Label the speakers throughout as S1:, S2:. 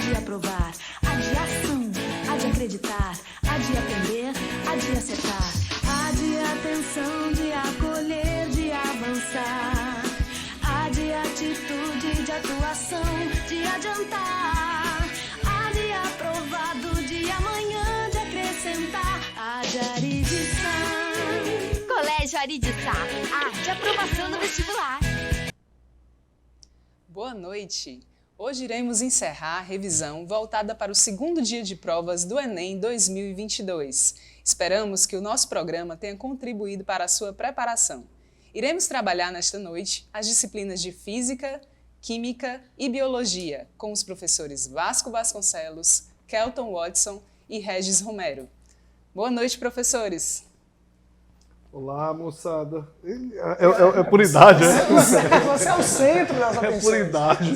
S1: de aprovar, a de ação, a de acreditar, a de aprender, a de acertar, a de atenção, de acolher, de avançar, a de atitude, de atuação, de adiantar, a de aprovado, de amanhã, de acrescentar, a de aridição.
S2: Colégio Aridissá, a de aprovação no vestibular.
S3: Boa noite! Hoje iremos encerrar a revisão voltada para o segundo dia de provas do Enem 2022. Esperamos que o nosso programa tenha contribuído para a sua preparação. Iremos trabalhar nesta noite as disciplinas de Física, Química e Biologia com os professores Vasco Vasconcelos, Kelton Watson e Regis Romero. Boa noite, professores!
S4: Olá, moçada. É por idade, né?
S5: Você é o centro das atenções.
S4: É por idade.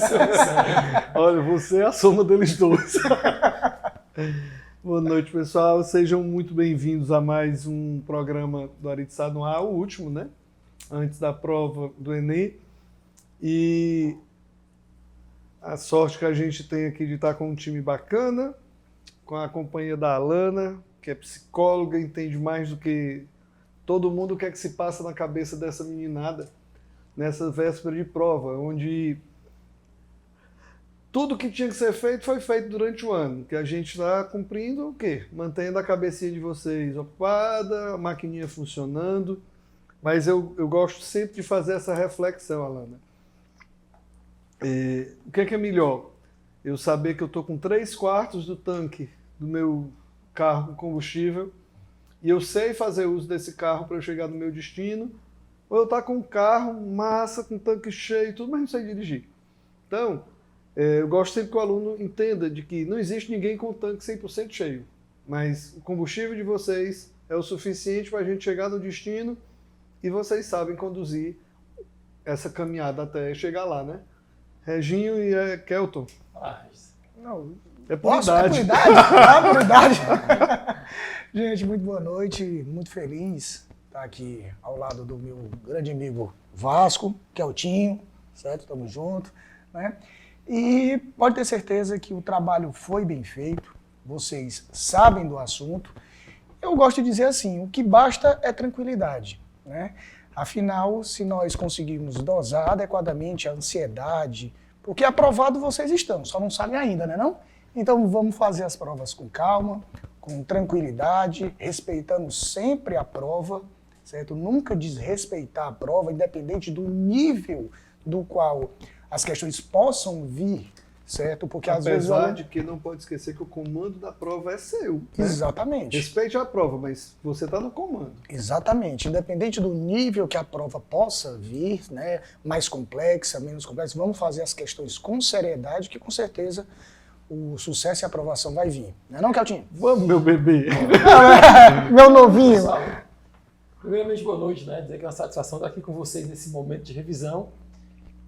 S4: Olha, você é a soma deles dois. Boa noite, pessoal. Sejam muito bem-vindos a mais um programa do Aridissá no ar, o último, né? Antes da prova do Enem. E a sorte que a gente tem aqui de estar com um time bacana, com a companhia da Alana, que é psicóloga, entende mais do que todo mundo o que é que se passa na cabeça dessa meninada nessa véspera de prova, onde tudo que tinha que ser feito foi feito durante o ano, que a gente está cumprindo o quê? Mantendo a cabecinha de vocês ocupada, a maquininha funcionando, mas eu gosto sempre de fazer essa reflexão, Alana. O que é melhor? Eu saber que eu estou com 3/4 do tanque do meu carro com combustível, e eu sei fazer uso desse carro para eu chegar no meu destino, ou eu estar com um carro, massa, com tanque cheio, tudo, mas não sei dirigir. Então, eu gosto sempre que o aluno entenda de que não existe ninguém com o tanque 100% cheio, mas o combustível de vocês é o suficiente para a gente chegar no destino e vocês sabem conduzir essa caminhada até chegar lá, né? Reginho e Kelton.
S5: Não,
S4: É por idade.
S5: É por idade? Por idade. Gente, muito boa noite, muito feliz estar aqui ao lado do meu grande amigo Vasco, Keltinho, certo? Tamo junto, né? E pode ter certeza que o trabalho foi bem feito, vocês sabem do assunto. Eu gosto de dizer assim, o que basta é tranquilidade, né? Afinal, se nós conseguirmos dosar adequadamente a ansiedade, porque aprovado vocês estão, só não sabem ainda, né não? Então vamos fazer as provas com calma, com tranquilidade, respeitando sempre a prova, certo? Nunca desrespeitar a prova, independente do nível do qual as questões possam vir, certo? Porque às vezes...
S4: Apesar de que não pode esquecer que o comando da prova é seu. Né?
S5: Exatamente.
S4: Respeite a prova, mas você está no comando.
S5: Exatamente. Independente do nível que a prova possa vir, né? Mais complexa, menos complexa, vamos fazer as questões com seriedade, que com certeza o sucesso e a aprovação vai vir. Não é não, Keltinho?
S4: Vamos, meu bebê.
S5: Meu novinho.
S6: Primeiramente, boa noite, né? Dizer que é uma satisfação estar aqui com vocês nesse momento de revisão.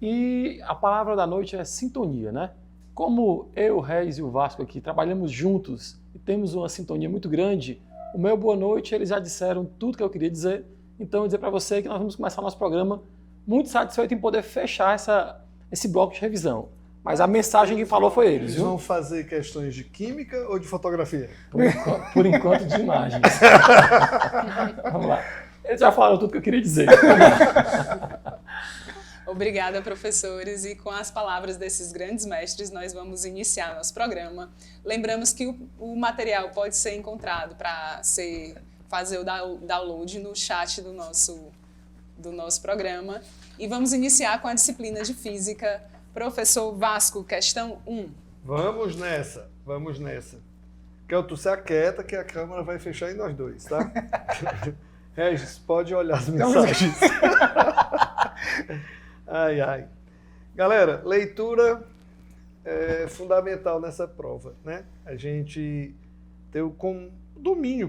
S6: E a palavra da noite é sintonia, né? Como eu, o Regis e o Vasco aqui trabalhamos juntos e temos uma sintonia muito grande, o meu boa noite, eles já disseram tudo que eu queria dizer. Então, eu vou dizer para você que nós vamos começar nosso programa muito satisfeito em poder fechar esse bloco de revisão. Mas a mensagem que falou foi eles,
S4: Eles
S6: viu?
S4: vão fazer questões de química ou de fotografia?
S6: Por enquanto, de imagens. Vamos lá. Eles já falaram tudo que eu queria dizer.
S3: Obrigada, professores, e com as palavras desses grandes mestres, nós vamos iniciar nosso programa. Lembramos que o material pode ser encontrado para fazer o download no chat do nosso programa. E vamos iniciar com a disciplina de Física. Professor Vasco, questão 1.
S4: Vamos nessa. Kelton, se aquieta que a câmera vai fechar em nós dois, tá? Regis, pode olhar as mensagens. Ai. Galera, leitura é fundamental nessa prova, né? A gente ter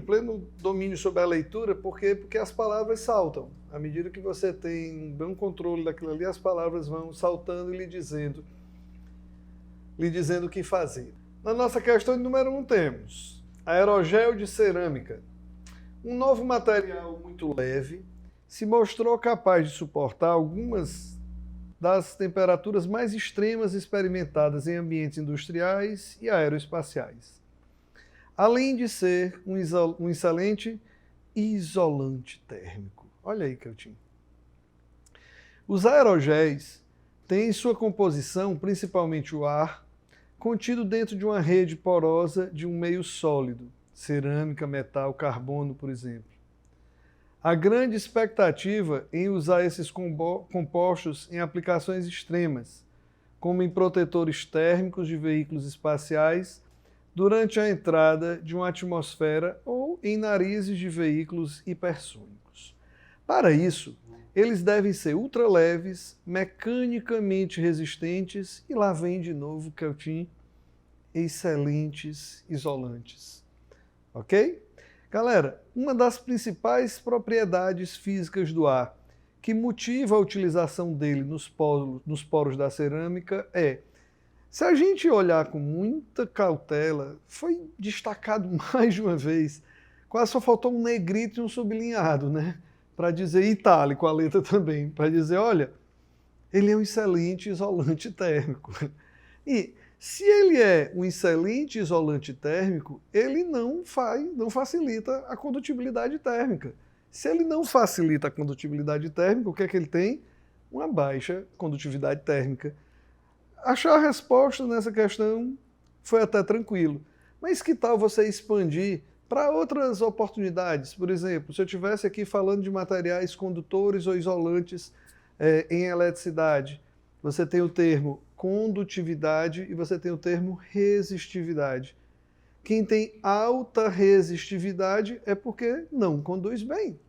S4: pleno domínio sobre a leitura, porque as palavras saltam. À medida que você tem um bom controle daquilo ali, as palavras vão saltando e lhe dizendo o que fazer. Na nossa questão número 1 temos aerogel de cerâmica. Um novo material muito leve se mostrou capaz de suportar algumas das temperaturas mais extremas experimentadas em ambientes industriais e aeroespaciais. Além de ser um excelente isolante térmico. Olha aí, Keltinho. Os aerogéis têm em sua composição, principalmente o ar, contido dentro de uma rede porosa de um meio sólido, cerâmica, metal, carbono, por exemplo. Há grande expectativa em usar esses compostos em aplicações extremas, como em protetores térmicos de veículos espaciais, durante a entrada de uma atmosfera ou em narizes de veículos hipersônicos. Para isso, eles devem ser ultraleves, mecanicamente resistentes e lá vem de novo, Keltin, excelentes isolantes. Ok? Galera, uma das principais propriedades físicas do ar que motiva a utilização dele nos poros da cerâmica é, se a gente olhar com muita cautela, foi destacado mais de uma vez, quase só faltou um negrito e um sublinhado, né? Para dizer itálico, a letra também, para dizer, olha, ele é um excelente isolante térmico. E se ele é um excelente isolante térmico, ele não facilita a condutibilidade térmica. Se ele não facilita a condutibilidade térmica, o que é que ele tem? Uma baixa condutividade térmica. Achar a resposta nessa questão foi até tranquilo. Mas que tal você expandir para outras oportunidades? Por exemplo, se eu estivesse aqui falando de materiais condutores ou isolantes em eletricidade, você tem o termo condutividade e você tem o termo resistividade. Quem tem alta resistividade é porque não conduz bem.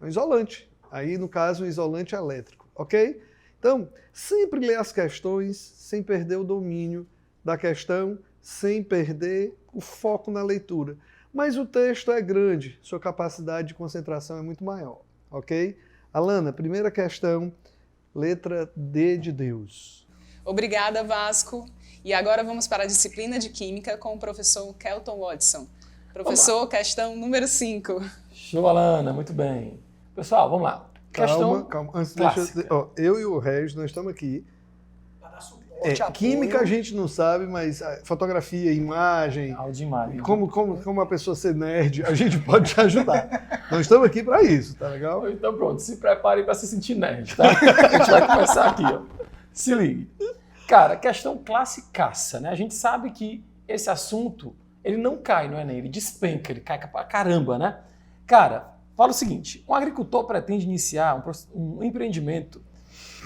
S4: É um isolante. Aí, no caso, um isolante elétrico, ok? Então, sempre lê as questões sem perder o domínio da questão, sem perder o foco na leitura. Mas o texto é grande, sua capacidade de concentração é muito maior, ok? Alana, primeira questão, letra D de Deus.
S3: Obrigada, Vasco. E agora vamos para a disciplina de Química com o professor Kelton Watson. Professor, questão número 5.
S6: Show, Alana, muito bem. Pessoal, vamos lá. Questão
S4: Calma. Antes,
S6: clássica.
S4: Eu e o Regis, nós estamos aqui. Química a gente não sabe, mas fotografia, imagem,
S6: Áudio e imagem.
S4: como a pessoa ser nerd, a gente pode te ajudar. Nós estamos aqui para isso, tá legal?
S6: Então pronto, se prepare para se sentir nerd, tá? A gente vai começar aqui, ó. Se ligue. Cara, questão classicaça, né? A gente sabe que esse assunto, ele não cai no Enem, ele despenca, ele cai pra caramba, né? Cara, fala o seguinte, um agricultor pretende iniciar um empreendimento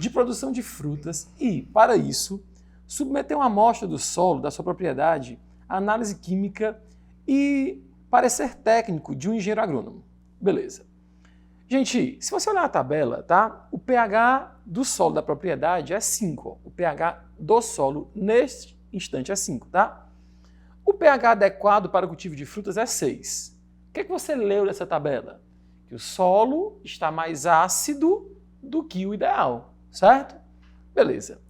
S6: de produção de frutas e, para isso, submeter uma amostra do solo da sua propriedade à análise química e parecer técnico de um engenheiro agrônomo. Beleza. Gente, se você olhar a tabela, tá? O pH do solo da propriedade é 5. Ó. O pH do solo, neste instante, é 5, tá? O pH adequado para o cultivo de frutas é 6. O que você leu dessa tabela? Que o solo está mais ácido do que o ideal, certo? Beleza.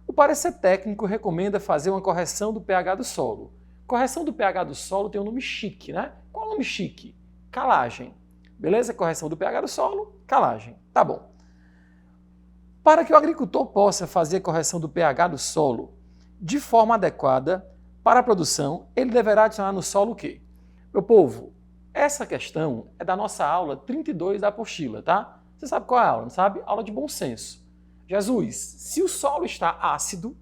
S6: O parecer técnico recomenda fazer uma correção do pH do solo. Correção do pH do solo tem um nome chique, né? Qual é o nome chique? Calagem. Beleza? Correção do pH do solo, calagem. Tá bom. Para que o agricultor possa fazer a correção do pH do solo de forma adequada para a produção, ele deverá adicionar no solo o quê? Meu povo, essa questão é da nossa aula 32 da apostila, tá? Você sabe qual é a aula, não sabe? Aula de bom senso. Jesus, se o solo está ácido,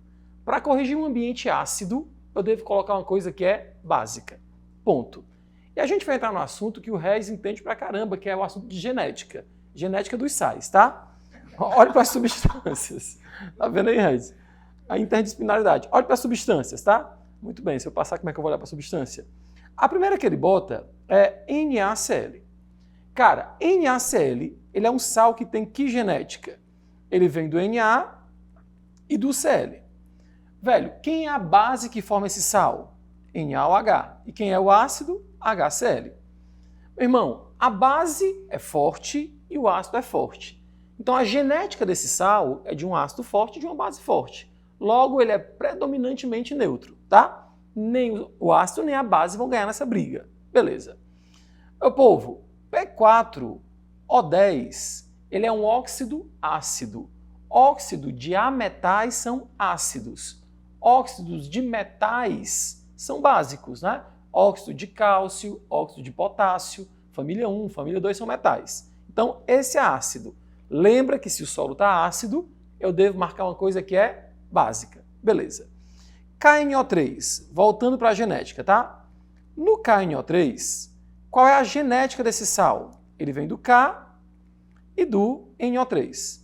S6: para corrigir um ambiente ácido, eu devo colocar uma coisa que é básica. Ponto. E a gente vai entrar no assunto que o Regis entende pra caramba, que é o assunto de genética. Genética dos sais, tá? Olhe para as substâncias. Tá vendo aí, Regis? A interdisciplinaridade. Olhe para as substâncias, tá? Muito bem, se eu passar, como é que eu vou olhar para a substância? A primeira que ele bota é NaCl. Cara, NaCl, ele é um sal que tem que genética? Ele vem do Na e do Cl. Velho, quem é a base que forma esse sal? NaOH. E quem é o ácido? HCl. Meu irmão, a base é forte e o ácido é forte. Então a genética desse sal é de um ácido forte e de uma base forte. Logo, ele é predominantemente neutro, tá? Nem o ácido nem a base vão ganhar nessa briga. Beleza. Meu povo, P4O10, ele é um óxido ácido. óxido de ametais são ácidos. Óxidos de metais são básicos, né? Óxido de cálcio, óxido de potássio, família 1, família 2 são metais. Então, esse é ácido. Lembra que se o solo está ácido, eu devo marcar uma coisa que é básica. Beleza. KNO3, voltando para a genética, tá? No KNO3, qual é a genética desse sal? Ele vem do K e do NO3.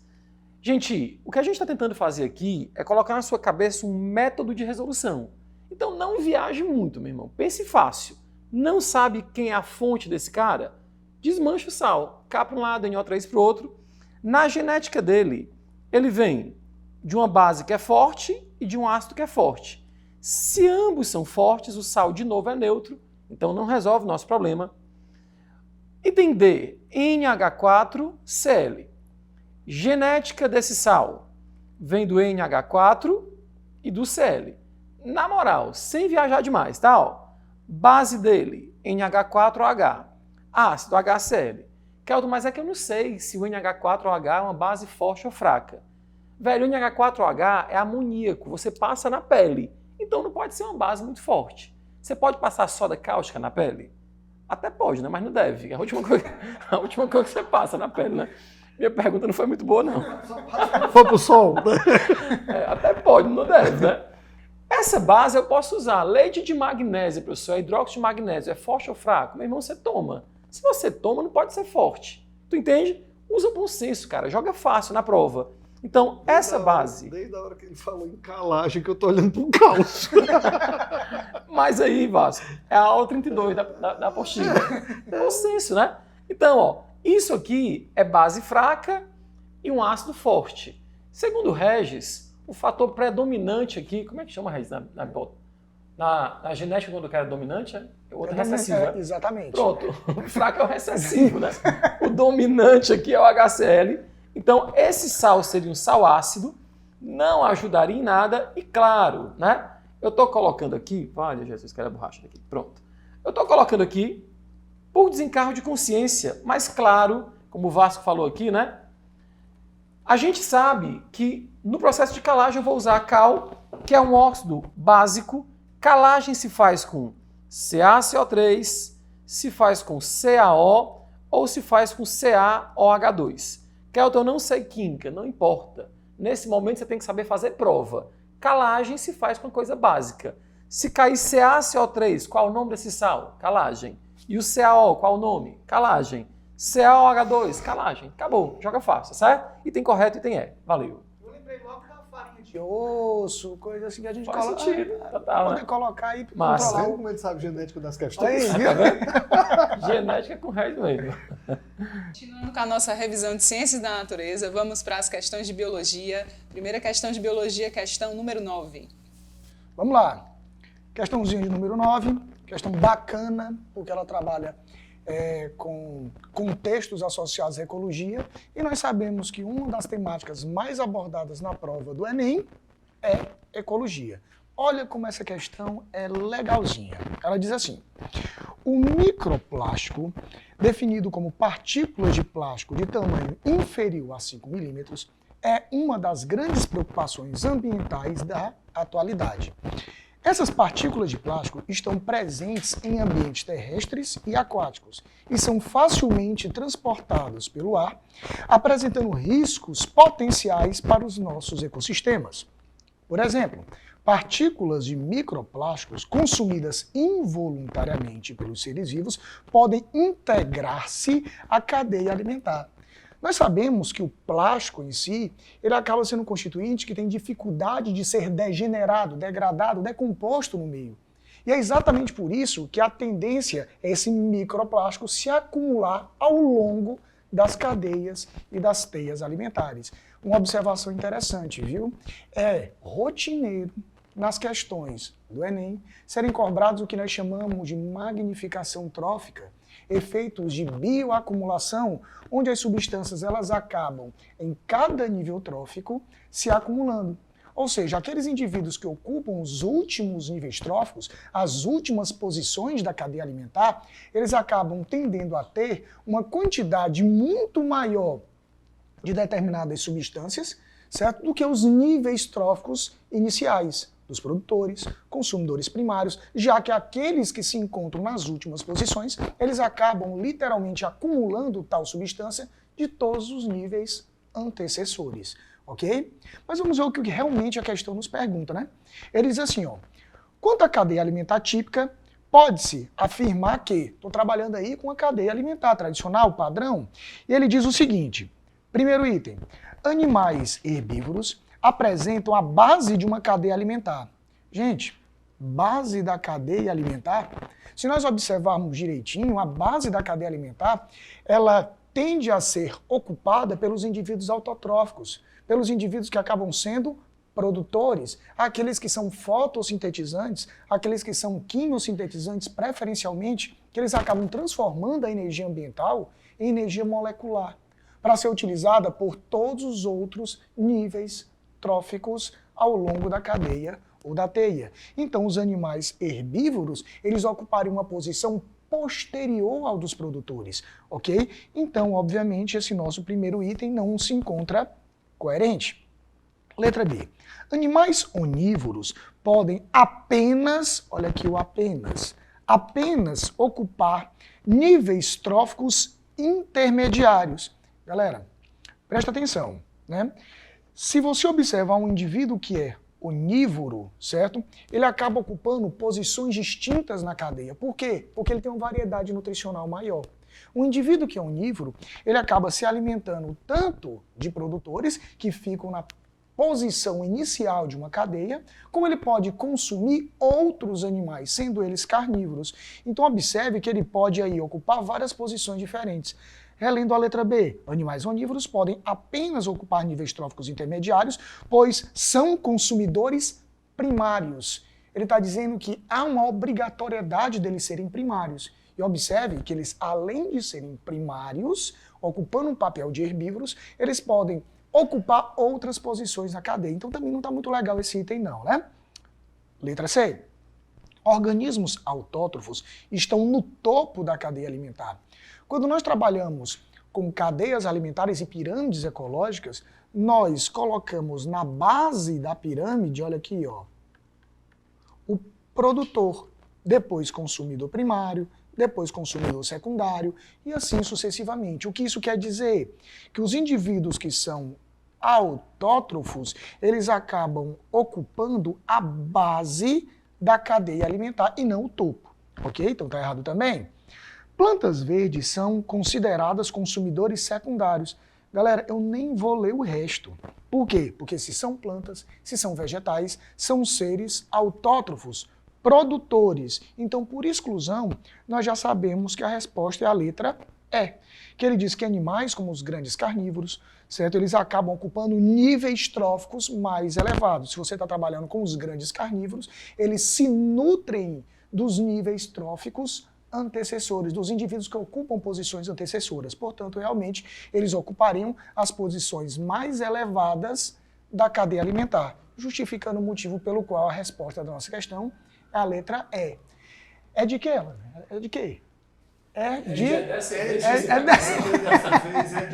S6: Gente, o que a gente está tentando fazer aqui é colocar na sua cabeça um método de resolução. Então não viaje muito, meu irmão. Pense fácil. Não sabe quem é a fonte desse cara? Desmancha o sal. K para um lado, NO3 para o outro. Na genética dele, ele vem de uma base que é forte e de um ácido que é forte. Se ambos são fortes, o sal de novo é neutro, então não resolve o nosso problema. Item D, NH4Cl. Genética desse sal vem do NH4 e do Cl. Na moral, sem viajar demais, tá? Ó, base dele, NH4OH. Ácido HCl. Kelton, mas é que eu não sei se o NH4OH é uma base forte ou fraca. Velho, o NH4OH é amoníaco, você passa na pele. Então não pode ser uma base muito forte. Você pode passar soda cáustica na pele? Até pode, né? Mas não deve. É a última coisa que você passa na pele, né? Minha pergunta não foi muito boa, não.
S4: Foi pro sol.
S6: Até pode, não deve, né? Essa base eu posso usar. Leite de magnésia, professor, é hidróxido de magnésio. É forte ou fraco? Meu irmão, você toma. Se você toma, não pode ser forte. Tu entende? Usa o bom senso, cara. Joga fácil na prova. Então, essa base...
S4: Desde a hora que ele falou em calagem que eu tô olhando pro cálcio.
S6: Mas aí, Vasco, é a aula 32 da apostila. Bom senso, né? Então, ó, isso aqui é base fraca e um ácido forte. Segundo o Regis, o fator predominante aqui... Como é que chama, Regis, na genética, quando o cara é dominante, o outro é recessivo, né?
S5: Exatamente.
S6: Pronto, o fraco é o recessivo, né? O dominante aqui é o HCl. Então, esse sal seria um sal ácido, não ajudaria em nada e, claro, né? Eu estou colocando aqui... Olha, Jesus, quero a borracha daqui. Pronto. Eu estou colocando aqui por desencargo de consciência, mas, claro, como o Vasco falou aqui, né? A gente sabe que no processo de calagem eu vou usar cal, que é um óxido básico. Calagem se faz com CaCO3, se faz com CaO ou se faz com CaOH2. Kelton, eu não sei química, não importa. Nesse momento você tem que saber fazer prova. Calagem se faz com coisa básica. Se cair CaCO3, qual o nome desse sal? Calagem. E o CaO, qual o nome? Calagem. CaOH2, calagem. Acabou, joga fácil, certo? E tem correto e tem Valeu.
S5: Eu lembrei logo da farinha de osso, coisa assim que a gente
S6: Faz sentido. Total,
S5: pode
S6: né?
S5: colocar aí para
S6: Massa.
S5: controlar
S4: Como ele sabe genética das questões?
S5: Aí,
S6: Tá
S5: viu?
S6: vendo? Genética com Regis mesmo.
S3: Continuando com a nossa revisão de ciências da natureza, vamos para as questões de biologia. Primeira questão de biologia, questão número 9.
S5: Vamos lá. Questãozinha de número 9, questão bacana, porque ela trabalha com contextos associados à ecologia, e nós sabemos que uma das temáticas mais abordadas na prova do Enem é ecologia. Olha como essa questão é legalzinha. Ela diz assim: o microplástico, definido como partículas de plástico de tamanho inferior a 5 milímetros, é uma das grandes preocupações ambientais da atualidade. Essas partículas de plástico estão presentes em ambientes terrestres e aquáticos e são facilmente transportados pelo ar, apresentando riscos potenciais para os nossos ecossistemas. Por exemplo, partículas de microplásticos consumidas involuntariamente pelos seres vivos podem integrar-se à cadeia alimentar. Nós sabemos que o plástico em si, ele acaba sendo um constituinte que tem dificuldade de ser degenerado, degradado, decomposto no meio. E é exatamente por isso que a tendência é esse microplástico se acumular ao longo das cadeias e das teias alimentares. Uma observação interessante, viu? É rotineiro nas questões do Enem serem cobrados o que nós chamamos de magnificação trófica, efeitos de bioacumulação, onde as substâncias elas acabam em cada nível trófico se acumulando. Ou seja, aqueles indivíduos que ocupam os últimos níveis tróficos, as últimas posições da cadeia alimentar, eles acabam tendendo a ter uma quantidade muito maior de determinadas substâncias certo? Do que os níveis tróficos iniciais dos produtores, consumidores primários, já que aqueles que se encontram nas últimas posições, eles acabam literalmente acumulando tal substância de todos os níveis antecessores, ok? Mas vamos ver o que realmente a questão nos pergunta, né? Ele diz assim, ó, quanto à cadeia alimentar típica, pode-se afirmar que, estou trabalhando aí com a cadeia alimentar tradicional, padrão, e ele diz o seguinte, primeiro item, animais herbívoros apresentam a base de uma cadeia alimentar. Gente, base da cadeia alimentar, se nós observarmos direitinho, a base da cadeia alimentar, ela tende a ser ocupada pelos indivíduos autotróficos, pelos indivíduos que acabam sendo produtores, aqueles que são fotossintetizantes, aqueles que são quimiosintetizantes preferencialmente, que eles acabam transformando a energia ambiental em energia molecular, para ser utilizada por todos os outros níveis tróficos ao longo da cadeia ou da teia. Então, os animais herbívoros, eles ocupariam uma posição posterior ao dos produtores, ok? Então, obviamente, esse nosso primeiro item não se encontra coerente. Letra B. Animais onívoros podem apenas, olha aqui o apenas ocupar níveis tróficos intermediários. Galera, presta atenção, né? Se você observar um indivíduo que é onívoro, certo? Ele acaba ocupando posições distintas na cadeia. Por quê? Porque ele tem uma variedade nutricional maior. O indivíduo que é onívoro, ele acaba se alimentando tanto de produtores que ficam na posição inicial de uma cadeia, como ele pode consumir outros animais, sendo eles carnívoros. Então observe que ele pode aí ocupar várias posições diferentes. Relendo a letra B, animais onívoros podem apenas ocupar níveis tróficos intermediários, pois são consumidores primários. Ele está dizendo que há uma obrigatoriedade deles serem primários. E observe que eles, além de serem primários, ocupando um papel de herbívoros, eles podem ocupar outras posições na cadeia. Então também não está muito legal esse item não, né? Letra C. Organismos autótrofos estão no topo da cadeia alimentar. Quando nós trabalhamos com cadeias alimentares e pirâmides ecológicas, nós colocamos na base da pirâmide, olha aqui, ó, o produtor, depois consumidor primário, depois consumidor secundário e assim sucessivamente. O que isso quer dizer? Que os indivíduos que são autótrofos, eles acabam ocupando a base da cadeia alimentar e não o topo, ok? Então tá errado também. Plantas verdes são consideradas consumidores secundários. Galera, eu nem vou ler o resto. Por quê? Porque se são plantas, se são vegetais, são seres autótrofos, produtores. Então, por exclusão, nós já sabemos que a resposta é a letra E. Que ele diz que animais como os grandes carnívoros, certo? Eles acabam ocupando níveis tróficos mais elevados. Se você está trabalhando com os grandes carnívoros, eles se nutrem dos níveis tróficos antecessores, dos indivíduos que ocupam posições antecessoras. Portanto, realmente, eles ocupariam as posições mais elevadas da cadeia alimentar, justificando o motivo pelo qual a resposta da nossa questão é a letra E. É de quê, Alan? É de quê? É
S4: de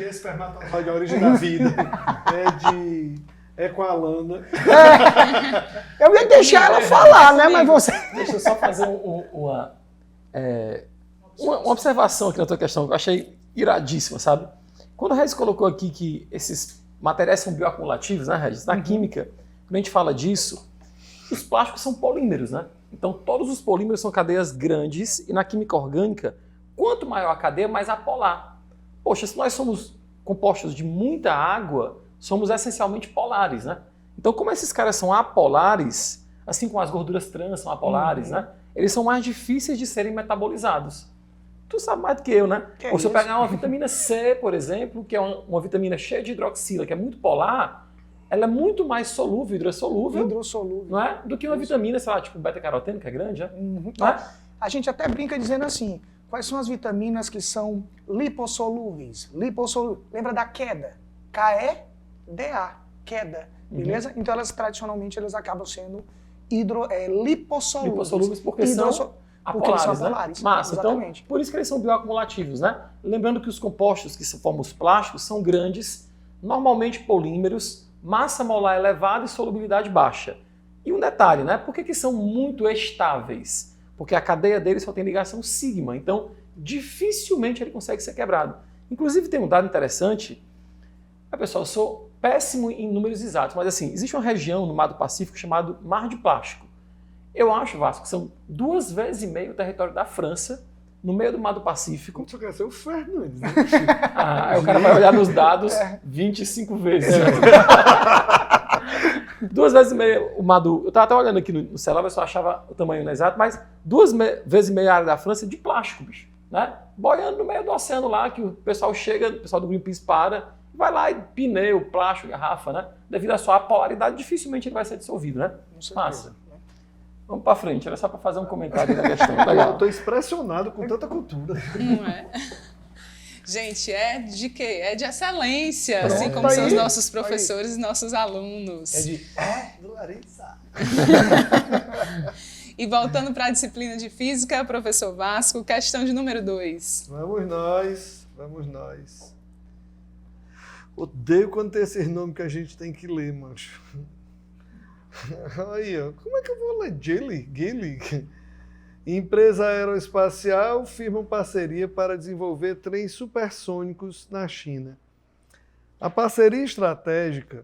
S4: espermatozoide, a origem da vida. É com a Alana.
S5: Eu ia deixar ela falar, né? Mas você...
S6: Deixa eu só fazer uma observação aqui na tua questão, que eu achei iradíssima, sabe? Quando a Regis colocou aqui que esses materiais são bioacumulativos, né, Regis? Na química, quando a gente fala disso, os plásticos são polímeros, né? Então todos os polímeros são cadeias grandes e na química orgânica, quanto maior a cadeia, mais apolar. Poxa, se nós somos compostos de muita água, somos essencialmente polares, né? Então como esses caras são apolares, assim como as gorduras trans são apolares, né? Eles são mais difíceis de serem metabolizados. Tu sabe mais do que eu, né? Ou se eu pegar uma vitamina C, por exemplo, que é uma vitamina cheia de hidroxila, que é muito polar, ela é muito mais solúvel, hidrossolúvel, não é? Do que uma vitamina, sei lá, tipo beta-caroteno, que é grande, né? Não é?
S5: A gente até brinca dizendo assim, quais são as vitaminas que são lipossolúveis? Lembra da queda? K-E-D-A, queda, beleza? Então elas tradicionalmente acabam sendo lipossolúveis porque são apolares, né?
S6: Massa, exatamente. Então, por isso que eles são bioacumulativos, né? Lembrando que os compostos que formam os plásticos são grandes, normalmente polímeros, massa molar elevada e solubilidade baixa. E um detalhe, né? Por que são muito estáveis? Porque a cadeia deles só tem ligação sigma, então dificilmente ele consegue ser quebrado. Inclusive tem um dado interessante, pessoal, eu sou péssimo em números exatos, mas assim, existe uma região no Mar do Pacífico chamado Mar de Plástico. Eu acho, Vasco, que são 2,5 vezes o território da França, no meio do Mar do Pacífico.
S4: Como você quer ser o Fernandes, né?
S6: Aí o cara vai olhar nos dados 25 vezes. 2,5 vezes o mar do... Eu estava até olhando aqui no celular, eu só achava o tamanho exato, mas 2,5 vezes a área da França de plástico, bicho. Né? Boiando no meio do oceano lá, que o pessoal chega, o pessoal do Greenpeace para, vai lá e pneu, plástico, garrafa, né? Devido à sua polaridade, dificilmente ele vai ser dissolvido, né? Massa. Vamos para frente, era só para fazer um comentário da questão.
S4: Eu estou impressionado com tanta cultura.
S3: Não é? Gente, é de quê? É de excelência,
S5: Pronto,
S3: assim como
S5: aí,
S3: são os nossos professores e nossos alunos.
S4: Do Larissa.
S3: E voltando para a disciplina de física, professor Vasco, questão de número 2.
S4: Vamos nós. Odeio quando tem esses nomes que a gente tem que ler, mancho. Aí, ó, como é que eu vou ler? Gilly? Empresa aeroespacial firma parceria para desenvolver trens supersônicos na China. A parceria estratégica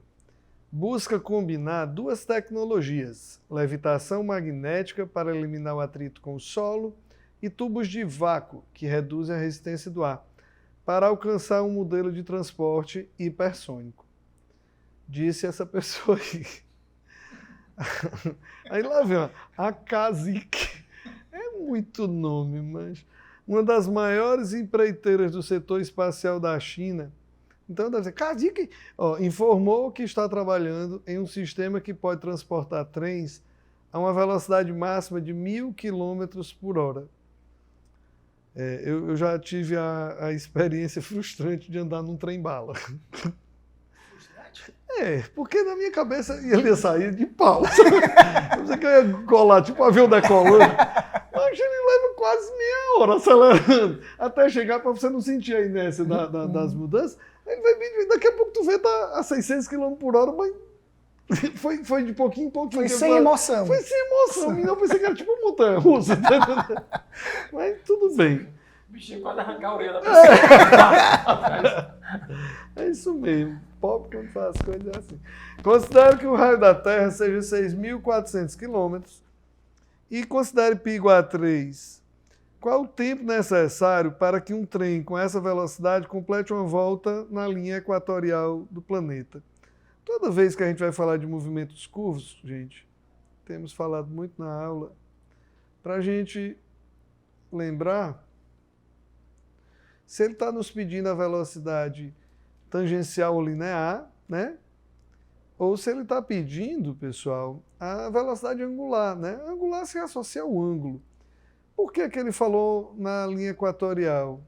S4: busca combinar duas tecnologias, levitação magnética para eliminar o atrito com o solo e tubos de vácuo, que reduzem a resistência do ar, para alcançar um modelo de transporte hipersônico. Disse essa pessoa aí. Aí lá vem, ó, a CASIC. É muito nome, mas uma das maiores empreiteiras do setor espacial da China. Então deve ser, CASIC, ó, informou que está trabalhando em um sistema que pode transportar trens a uma velocidade máxima de 1.000 km por hora. Eu já tive a experiência frustrante de andar num trem-bala. Porque na minha cabeça ele ia sair de pau. Eu pensei que eu ia colar, tipo um avião decolando. Mas ele leva quase meia hora acelerando, até chegar para você não sentir a inércia das mudanças. Ele vai vir, daqui a pouco tu vê tá a 600 km por hora, mas foi de pouquinho em pouquinho.
S5: Foi sem emoção.
S4: Foi sem emoção. Eu pensei que era tipo uma montanha-russa. Mas tudo bem.
S6: O bichinho pode arrancar a orelha da pessoa.
S4: É isso mesmo. Pobre quando faz coisas assim. Considere que o raio da Terra seja 6.400 km e considere π igual a 3. Qual o tempo necessário para que um trem com essa velocidade complete uma volta na linha equatorial do planeta? Toda vez que a gente vai falar de movimentos curvos, gente, temos falado muito na aula, para a gente lembrar, se ele está nos pedindo a velocidade tangencial ou linear, né? Ou se ele está pedindo, pessoal, a velocidade angular, né? A angular se associa ao ângulo. Por que ele falou na linha equatorial?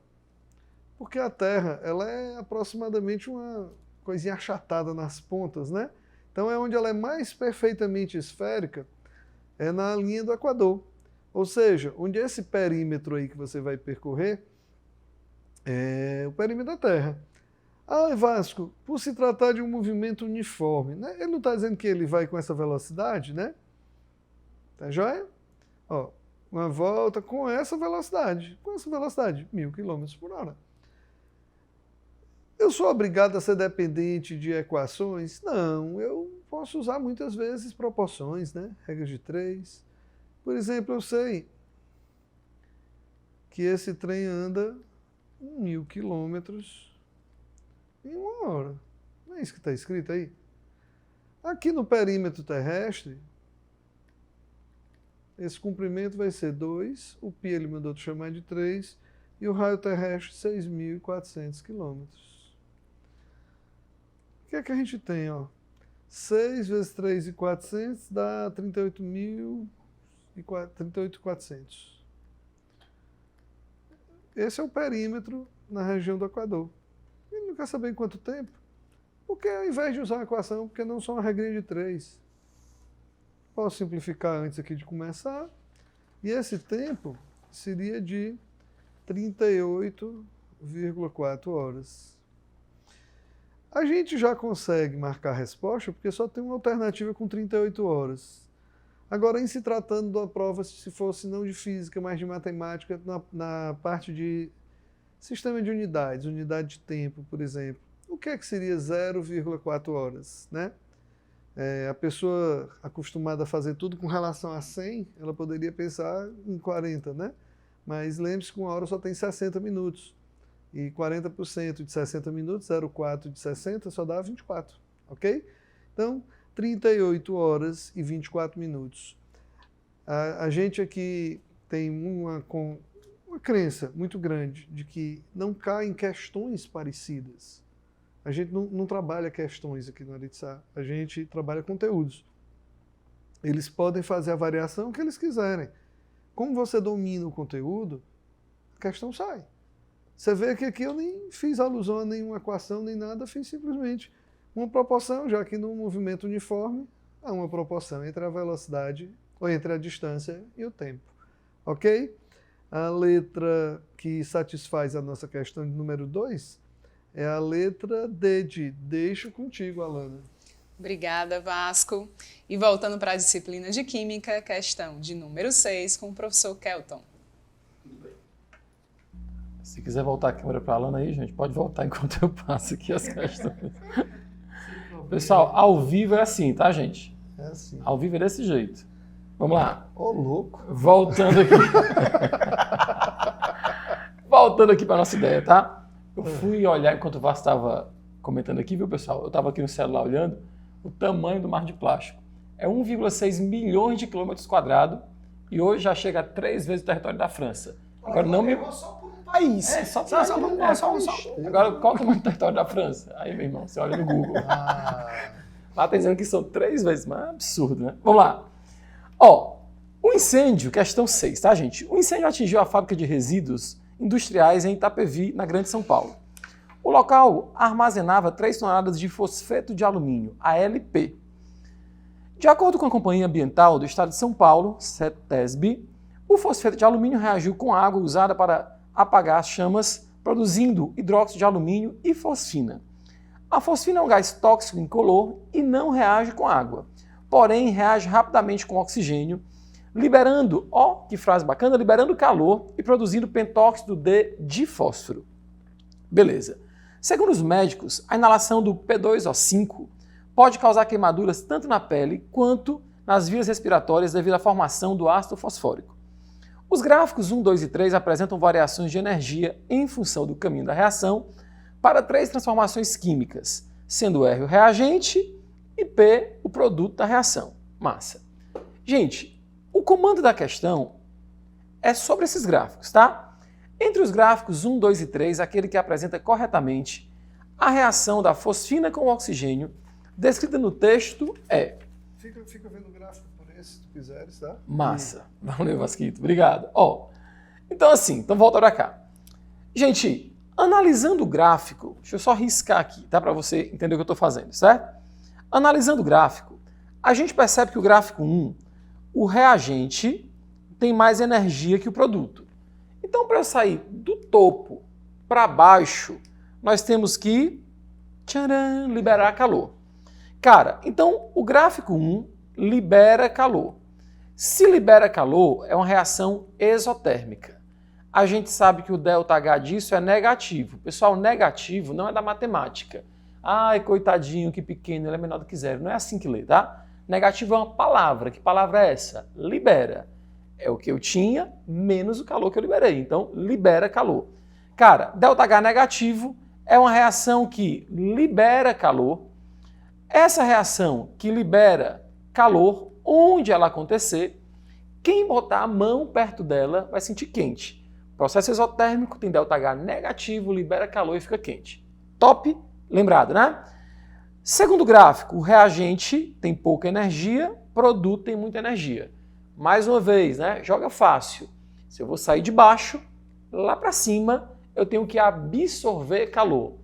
S4: Porque a Terra ela é aproximadamente uma coisinha achatada nas pontas, né? Então é onde ela é mais perfeitamente esférica, é na linha do Equador. Ou seja, onde esse perímetro aí que você vai percorrer é o perímetro da Terra. Ah, Vasco, por se tratar de um movimento uniforme, né? Ele não está dizendo que ele vai com essa velocidade, né? Tá joia? Ó, uma volta com essa velocidade. Com essa velocidade, 1.000 km por hora. Eu sou obrigado a ser dependente de equações? Não, eu posso usar muitas vezes proporções, né? Regras de 3. Por exemplo, eu sei que esse trem anda 1.000 km em 1 hora. Não é isso que está escrito aí? Aqui no perímetro terrestre, esse comprimento vai ser 2, o π ele mandou te chamar de 3, e o raio terrestre 6.400 km. O que é que a gente tem? Ó? 6 vezes 3.400 dá 38.400. Esse é o perímetro na região do Equador. Ele não quer saber em quanto tempo? Porque ao invés de usar uma equação, porque não só uma regrinha de 3. Posso simplificar antes aqui de começar. E esse tempo seria de 38,4 horas. A gente já consegue marcar a resposta porque só tem uma alternativa com 38 horas. Agora, em se tratando de uma prova, se fosse não de física, mas de matemática, na parte de sistema de unidades, unidade de tempo, por exemplo, o que é que seria 0,4 horas, né? A pessoa acostumada a fazer tudo com relação a 100, ela poderia pensar em 40, né? Mas lembre-se que uma hora só tem 60 minutos. E 40% de 60 minutos, 0,4 de 60, só dá 24, ok? Então, 38 horas e 24 minutos. A gente aqui tem uma crença muito grande de que não caem questões parecidas. A gente não trabalha questões aqui no Aritsá, a gente trabalha conteúdos. Eles podem fazer a variação que eles quiserem. Como você domina o conteúdo, a questão sai. Você vê que aqui eu nem fiz alusão a nenhuma equação, nem nada, fiz simplesmente uma proporção, já que no movimento uniforme há uma proporção entre a velocidade, ou entre a distância e o tempo. Ok? A letra que satisfaz a nossa questão de número 2 é a letra D de deixo contigo, Alana.
S3: Obrigada, Vasco. E voltando para a disciplina de Química, questão de número 6 com o professor Kelton.
S6: Se quiser voltar a câmera para a Alana aí, gente, pode voltar enquanto eu passo aqui as questões. Pessoal, ao vivo é assim, tá, gente?
S4: É assim.
S6: Ao vivo é desse jeito. Vamos lá.
S4: Ô, louco.
S6: Voltando aqui. Voltando aqui para nossa ideia, tá? Eu fui olhar enquanto o Vasco estava comentando aqui, viu, pessoal? Eu estava aqui no celular olhando o tamanho do mar de plástico. É 1,6 milhões de quilômetros quadrados e hoje já chega a 3 vezes o território da França. Agora não me...
S5: Só por um país.
S6: Só Agora, qual é o tamanho do território da França? Aí, meu irmão, você olha no Google. Lá tá dizendo que são 3 vezes mais. Absurdo, né? Vamos lá. Ó, o incêndio, questão 6, tá, gente? O incêndio atingiu a fábrica de resíduos industriais em Itapevi, na Grande São Paulo. O local armazenava 3 toneladas de fosfeto de alumínio, ALP. De acordo com a Companhia Ambiental do Estado de São Paulo, CETESB, o fosfeto de alumínio reagiu com a água usada para apagar as chamas, produzindo hidróxido de alumínio e fosfina. A fosfina é um gás tóxico incolor e não reage com água, porém reage rapidamente com oxigênio, liberando, ó, que frase bacana, liberando calor e produzindo pentóxido de difósforo. Beleza. Segundo os médicos, a inalação do P2O5 pode causar queimaduras tanto na pele quanto nas vias respiratórias devido à formação do ácido fosfórico. Os gráficos 1, 2 e 3 apresentam variações de energia em função do caminho da reação para 3 transformações químicas, sendo R o reagente e P o produto da reação. Massa. Gente, o comando da questão é sobre esses gráficos, tá? Entre os gráficos 1, 2 e 3, aquele que apresenta corretamente a reação da fosfina com o oxigênio, descrita no texto é...
S4: Fica vendo o gráfico por esse, se tu quiseres, tá?
S6: Massa. Valeu, Vasquito. Obrigado. Ó, então assim, então volta pra cá. Gente, analisando o gráfico, deixa eu só riscar aqui, tá? Para você entender o que eu estou fazendo, certo? Analisando o gráfico, a gente percebe que o gráfico 1, o reagente tem mais energia que o produto. Então, para eu sair do topo para baixo, nós temos que tcharam, liberar calor. Cara, então o gráfico 1 libera calor. Se libera calor, é uma reação exotérmica. A gente sabe que o ΔH disso é negativo. Pessoal, negativo não é da matemática. Ai, coitadinho, que pequeno, ele é menor do que zero. Não é assim que lê, tá? Negativo é uma palavra. Que palavra é essa? Libera. É o que eu tinha menos o calor que eu liberei. Então, libera calor. Cara, ΔH negativo é uma reação que libera calor. Essa reação que libera calor, onde ela acontecer, quem botar a mão perto dela vai sentir quente. Processo exotérmico tem ΔH negativo, libera calor e fica quente. Top? Lembrado, né? Segundo gráfico, o reagente tem pouca energia, produto tem muita energia. Mais uma vez, né? Joga fácil. Se eu vou sair de baixo, lá para cima, eu tenho que absorver calor.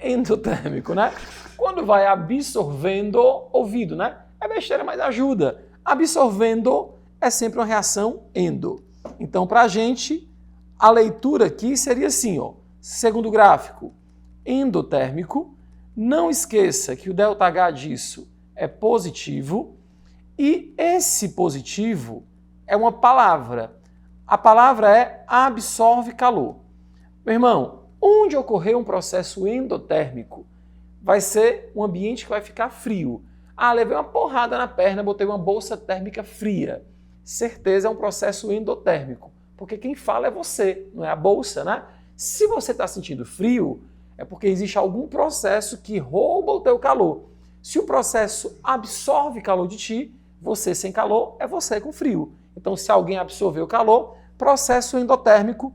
S6: Endotérmico, né? Quando vai absorvendo, ouvido, né? É besteira, mas ajuda. Absorvendo é sempre uma reação endo. Então, para a gente, a leitura aqui seria assim, ó. Segundo gráfico, endotérmico, Não esqueça que o ΔH disso é positivo e esse positivo é uma palavra. A palavra é absorve calor. Meu irmão, onde ocorrer um processo endotérmico, vai ser um ambiente que vai ficar frio. Ah, levei uma porrada na perna, botei uma bolsa térmica fria. Certeza é um processo endotérmico, porque quem fala é você, não é a bolsa, né? Se você está sentindo frio, é porque existe algum processo que rouba o teu calor. Se o processo absorve calor de ti, você sem calor é você com frio. Então, se alguém absorveu calor, processo endotérmico.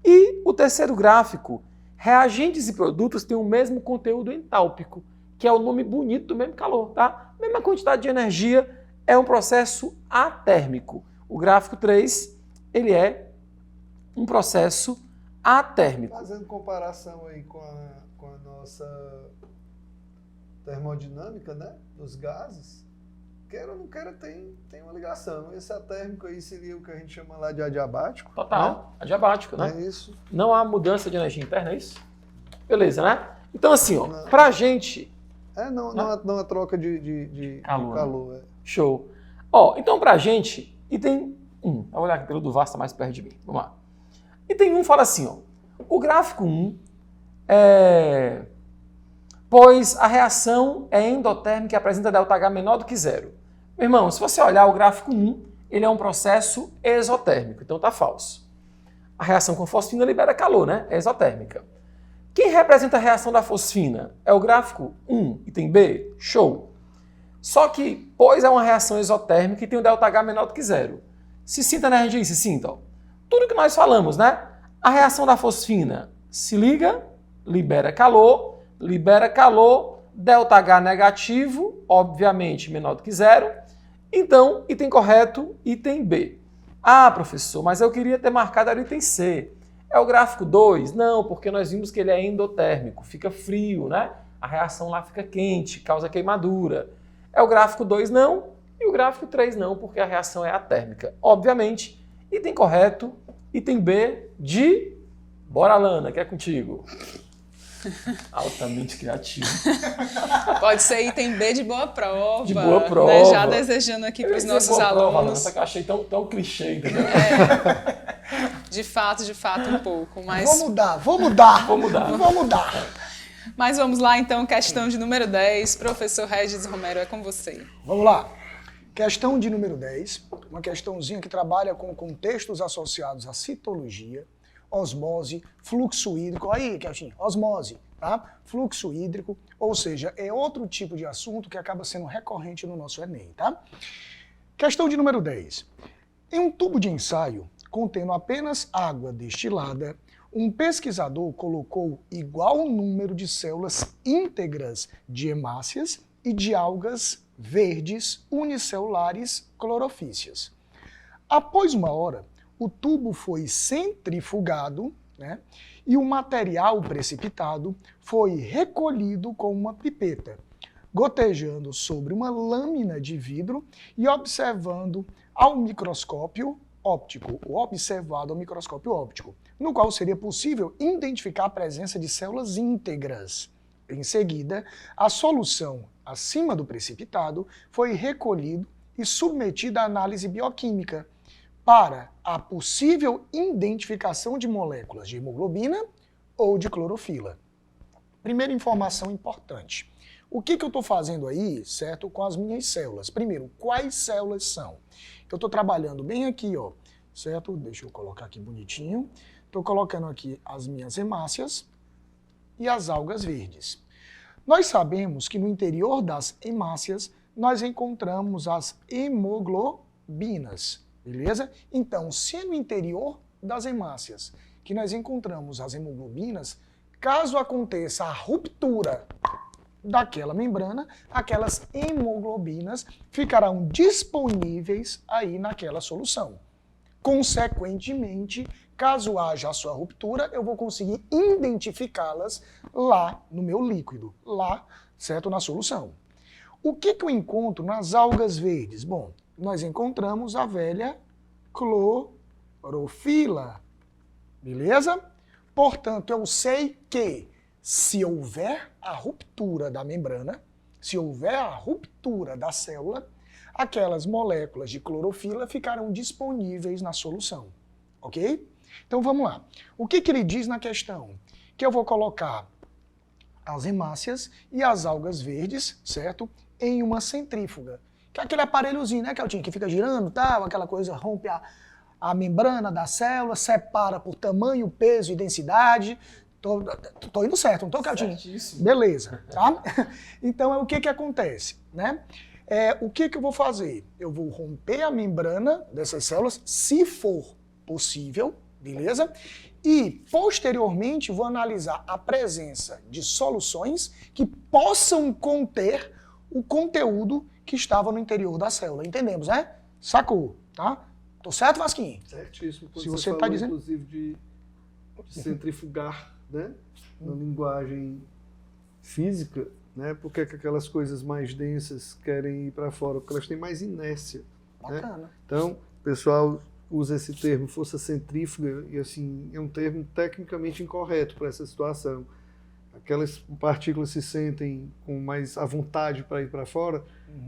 S6: E o terceiro gráfico, reagentes e produtos têm o mesmo conteúdo entálpico, que é o nome bonito do mesmo calor, tá? Mesma quantidade de energia, é um processo atérmico. O gráfico 3, ele é um processo atérmico.
S4: Fazendo comparação aí com a nossa termodinâmica, né, dos gases, queira ou não queira, tem uma ligação. Esse atérmico aí seria o que a gente chama lá de adiabático.
S6: Total,
S4: né?
S6: adiabático, né?
S4: É isso.
S6: Não há mudança de energia interna, é isso? Beleza, né? Então assim, ó, pra gente...
S4: Não há troca de calor. É.
S6: Show. Ó, então pra gente, item 1, vou olhar aqui pelo do Vasco, tá mais perto de mim, vamos lá. Item 1 fala assim, ó, o gráfico 1 é... Pois a reação é endotérmica e apresenta ΔH menor do que zero. Meu irmão, se você olhar o gráfico 1, ele é um processo exotérmico, então tá falso. A reação com fosfina libera calor, né? É exotérmica. Quem representa a reação da fosfina? É o gráfico 1, item B? Show. Só que, pois é uma reação exotérmica e tem um ΔH menor do que zero. Se sinta na energia, se sinta. Ó. Tudo que nós falamos, né? A reação da fosfina se liga, libera calor, ΔH negativo, obviamente menor do que zero. Então, item correto, item B. Ah, professor, mas eu queria ter marcado o item C. É o gráfico 2? Não, porque nós vimos que ele é endotérmico, fica frio, né? A reação lá fica quente, causa queimadura. É o gráfico 2 não, e o gráfico 3 não, porque a reação é atérmica. Obviamente, item correto, item B de... Bora, Lana, que é contigo. Altamente criativo.
S3: Pode ser item B de boa prova.
S6: De boa prova.
S3: Né? Já desejando aqui para os nossos alunos.
S6: Só que eu achei tão clichê, entendeu?
S3: De fato, um pouco. Mas...
S5: Vou mudar.
S3: Mas vamos lá, então, questão de número 10. Professor Regis Romero, é com você.
S5: Vamos lá. Questão de número 10, uma questãozinha que trabalha com contextos associados à citologia, osmose, fluxo hídrico. Aí, Kelchinho, osmose, tá? Fluxo hídrico, ou seja, é outro tipo de assunto que acaba sendo recorrente no nosso Enem, tá? Questão de número 10. Em um tubo de ensaio contendo apenas água destilada, um pesquisador colocou igual número de células íntegras de hemácias e de algas verdes unicelulares clorofíceas. Após uma hora, o tubo foi centrifugado, né, e o material precipitado foi recolhido com uma pipeta, gotejando sobre uma lâmina de vidro e observado ao microscópio óptico, no qual seria possível identificar a presença de células íntegras. Em seguida, a solução acima do precipitado foi recolhida e submetida à análise bioquímica para a possível identificação de moléculas de hemoglobina ou de clorofila. Primeira informação importante. O que eu estou fazendo aí, certo, com as minhas células? Primeiro, quais células são? Eu estou trabalhando bem aqui, ó, certo? Deixa eu colocar aqui bonitinho. Estou colocando aqui as minhas hemácias e as algas verdes. Nós sabemos que no interior das hemácias nós encontramos as hemoglobinas, beleza? Então, se é no interior das hemácias que nós encontramos as hemoglobinas, caso aconteça a ruptura daquela membrana, aquelas hemoglobinas ficarão disponíveis aí naquela solução. Consequentemente, caso haja a sua ruptura, eu vou conseguir identificá-las lá no meu líquido, lá, certo, na solução. O que eu encontro nas algas verdes? Bom, nós encontramos a velha clorofila, beleza? Portanto, eu sei que Se houver a ruptura da membrana, se houver a ruptura da célula, aquelas moléculas de clorofila ficarão disponíveis na solução, ok? Então vamos lá. O que ele diz na questão? Que eu vou colocar as hemácias e as algas verdes, certo? Em uma centrífuga. Que é aquele aparelhozinho, né, Keltinho, que fica girando, tal, aquela coisa, rompe a membrana da célula, separa por tamanho, peso e densidade. Tô indo certo, não tô, Keltinho?
S6: Certíssimo.
S5: Beleza, tá? Então, o que acontece, né? O que eu vou fazer? Eu vou romper a membrana dessas células, se for possível, beleza? E, posteriormente, vou analisar a presença de soluções que possam conter o conteúdo que estava no interior da célula. Entendemos, né? Sacou, tá? Tô certo, Vasquinho?
S4: Certíssimo. Quando
S5: Se
S4: você
S5: você
S4: falou,
S5: tá dizendo...
S4: inclusive, de centrifugar, né? Na linguagem física, né? Porque que aquelas coisas mais densas querem ir para fora? Porque elas têm mais inércia.
S5: Bacana.
S4: Né? Então, o pessoal usa esse termo força centrífuga e assim é um termo tecnicamente incorreto para essa situação. Aquelas partículas se sentem com mais à vontade para ir para fora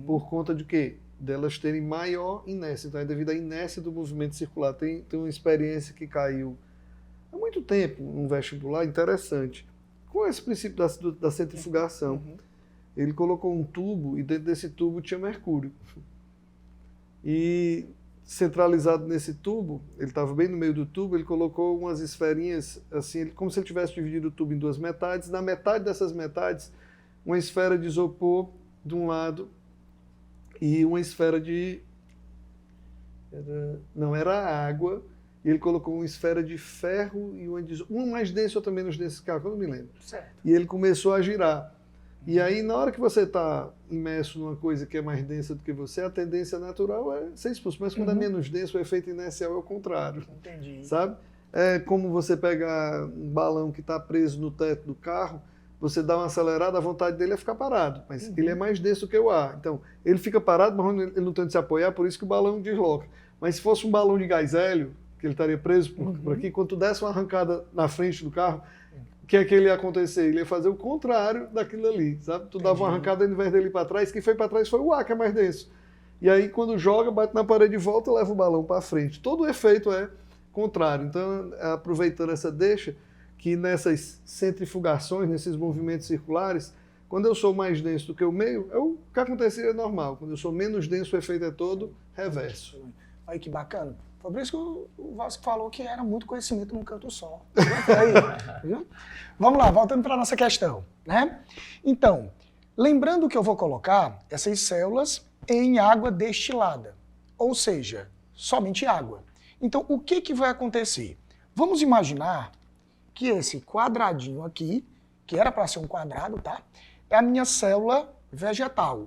S4: por conta de quê? Delas terem maior inércia. Então é devido à inércia do movimento circular. Tem uma experiência que caiu há muito tempo num vestibular interessante. Com esse princípio da centrifugação. Ele colocou um tubo e dentro desse tubo tinha mercúrio. E centralizado nesse tubo, ele estava bem no meio do tubo, ele colocou umas esferinhas, assim, como se ele tivesse dividido o tubo em duas metades. Na metade dessas metades, uma esfera de isopor de um lado e uma esfera de... Era água. E ele colocou uma esfera de ferro e uma mais densa, outra menos densa que a água, eu não me lembro.
S5: Certo.
S4: E ele começou a girar. E aí, na hora que você está imerso numa coisa que é mais densa do que você, a tendência natural é ser expulso. Mas quando é menos denso, o efeito inercial é o contrário.
S5: Entendi.
S4: Sabe? É como você pegar um balão que está preso no teto do carro, você dá uma acelerada, a vontade dele é ficar parado. Mas ele é mais denso que o ar. Então, ele fica parado, mas ele não tenta se apoiar, por isso que o balão desloca. Mas se fosse um balão de gás hélio, que ele estaria preso por aqui, quando tu desse uma arrancada na frente do carro, o que é que ele ia acontecer? Ele ia fazer o contrário daquilo ali, sabe? Tu dava uma arrancada ao invés dele ir para trás, quem foi para trás foi o ar, que é mais denso. E aí, quando joga, bate na parede de volta e leva o balão para frente. Todo o efeito é contrário. Então, aproveitando essa deixa, que nessas centrifugações, nesses movimentos circulares, quando eu sou mais denso do que o meio, o que aconteceria é normal. Quando eu sou menos denso, o efeito é todo reverso.
S5: Olha que bacana. Foi por isso que o Vasco falou que era muito conhecimento num canto só. Aí, viu? Vamos lá, voltando para a nossa questão, né? Então, lembrando que eu vou colocar essas células em água destilada, ou seja, somente água. Então, o que vai acontecer? Vamos imaginar que esse quadradinho aqui, que era para ser um quadrado, tá? É a minha célula vegetal.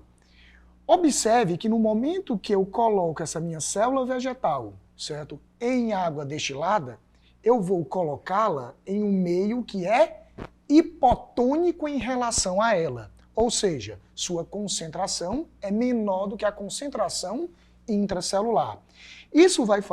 S5: Observe que no momento que eu coloco essa minha célula vegetal, certo, em água destilada, eu vou colocá-la em um meio que é hipotônico em relação a ela. Ou seja, sua concentração é menor do que a concentração intracelular. Isso vai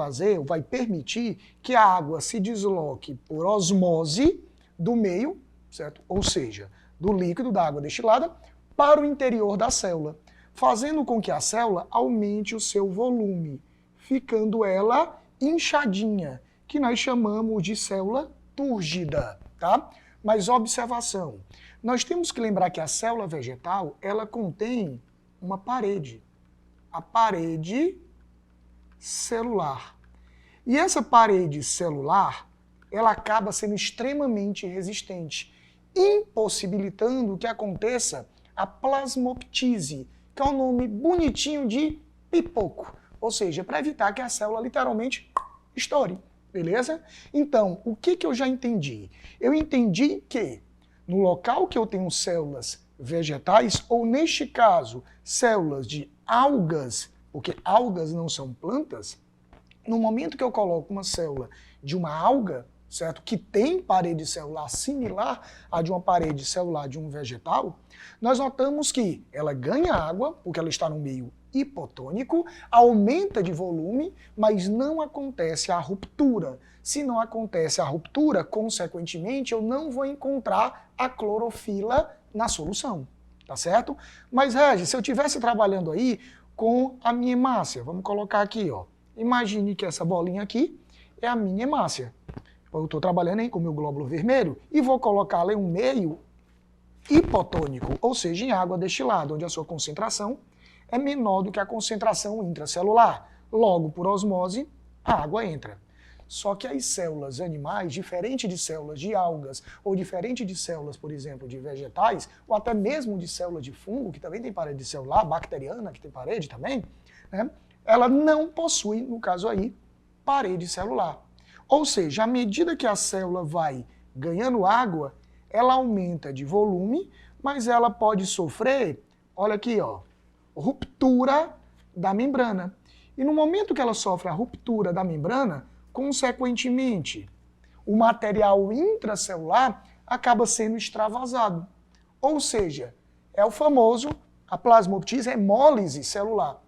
S5: permitir que a água se desloque por osmose do meio, certo? Ou seja, do líquido da água destilada para o interior da célula, fazendo com que a célula aumente o seu volume, ficando ela inchadinha, que nós chamamos de célula túrgida, tá? Mas observação, nós temos que lembrar que a célula vegetal, ela contém uma parede, a parede celular. E essa parede celular, ela acaba sendo extremamente resistente, impossibilitando que aconteça a plasmoptise, que é um nome bonitinho de pipoco. Ou seja, para evitar que a célula literalmente estoure, beleza? Então, o que eu já entendi? Eu entendi que no local que eu tenho células vegetais, ou neste caso, células de algas, porque algas não são plantas, no momento que eu coloco uma célula de uma alga, certo? Que tem parede celular similar à de uma parede celular de um vegetal, nós notamos que ela ganha água, porque ela está no meio hipotônico, aumenta de volume, mas não acontece a ruptura. Se não acontece a ruptura, consequentemente, eu não vou encontrar a clorofila na solução, tá certo? Mas, Regis, se eu estivesse trabalhando aí com a minha hemácia, vamos colocar aqui, ó. Imagine que essa bolinha aqui é a minha hemácia. Eu estou trabalhando aí com o meu glóbulo vermelho e vou colocá-la em um meio hipotônico, ou seja, em água destilada, onde a sua concentração é menor do que a concentração intracelular. Logo, por osmose, a água entra. Só que as células animais, diferente de células de algas, ou diferente de células, por exemplo, de vegetais, ou até mesmo de células de fungo, que também tem parede celular, bacteriana, que tem parede também, né? Ela não possui, no caso aí, parede celular. Ou seja, à medida que a célula vai ganhando água, ela aumenta de volume, mas ela pode sofrer, olha aqui, ó, ruptura da membrana. E no momento que ela sofre a ruptura da membrana, consequentemente, o material intracelular acaba sendo extravasado. Ou seja, é o famoso, a plasmoptise, hemólise celular.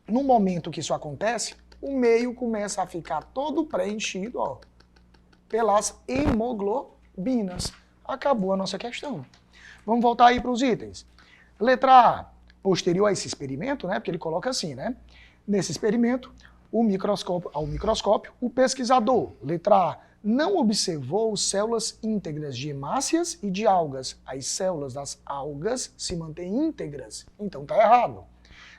S5: No momento que isso acontece, o meio começa a ficar todo preenchido, ó, pelas hemoglobinas. Acabou a nossa questão. Vamos voltar aí para os itens. Letra A, posterior a esse experimento, né, porque ele coloca assim, né? Nesse experimento, ao microscópio, o pesquisador, letra A, não observou células íntegras de hemácias e de algas. As células das algas se mantêm íntegras. Então está errado.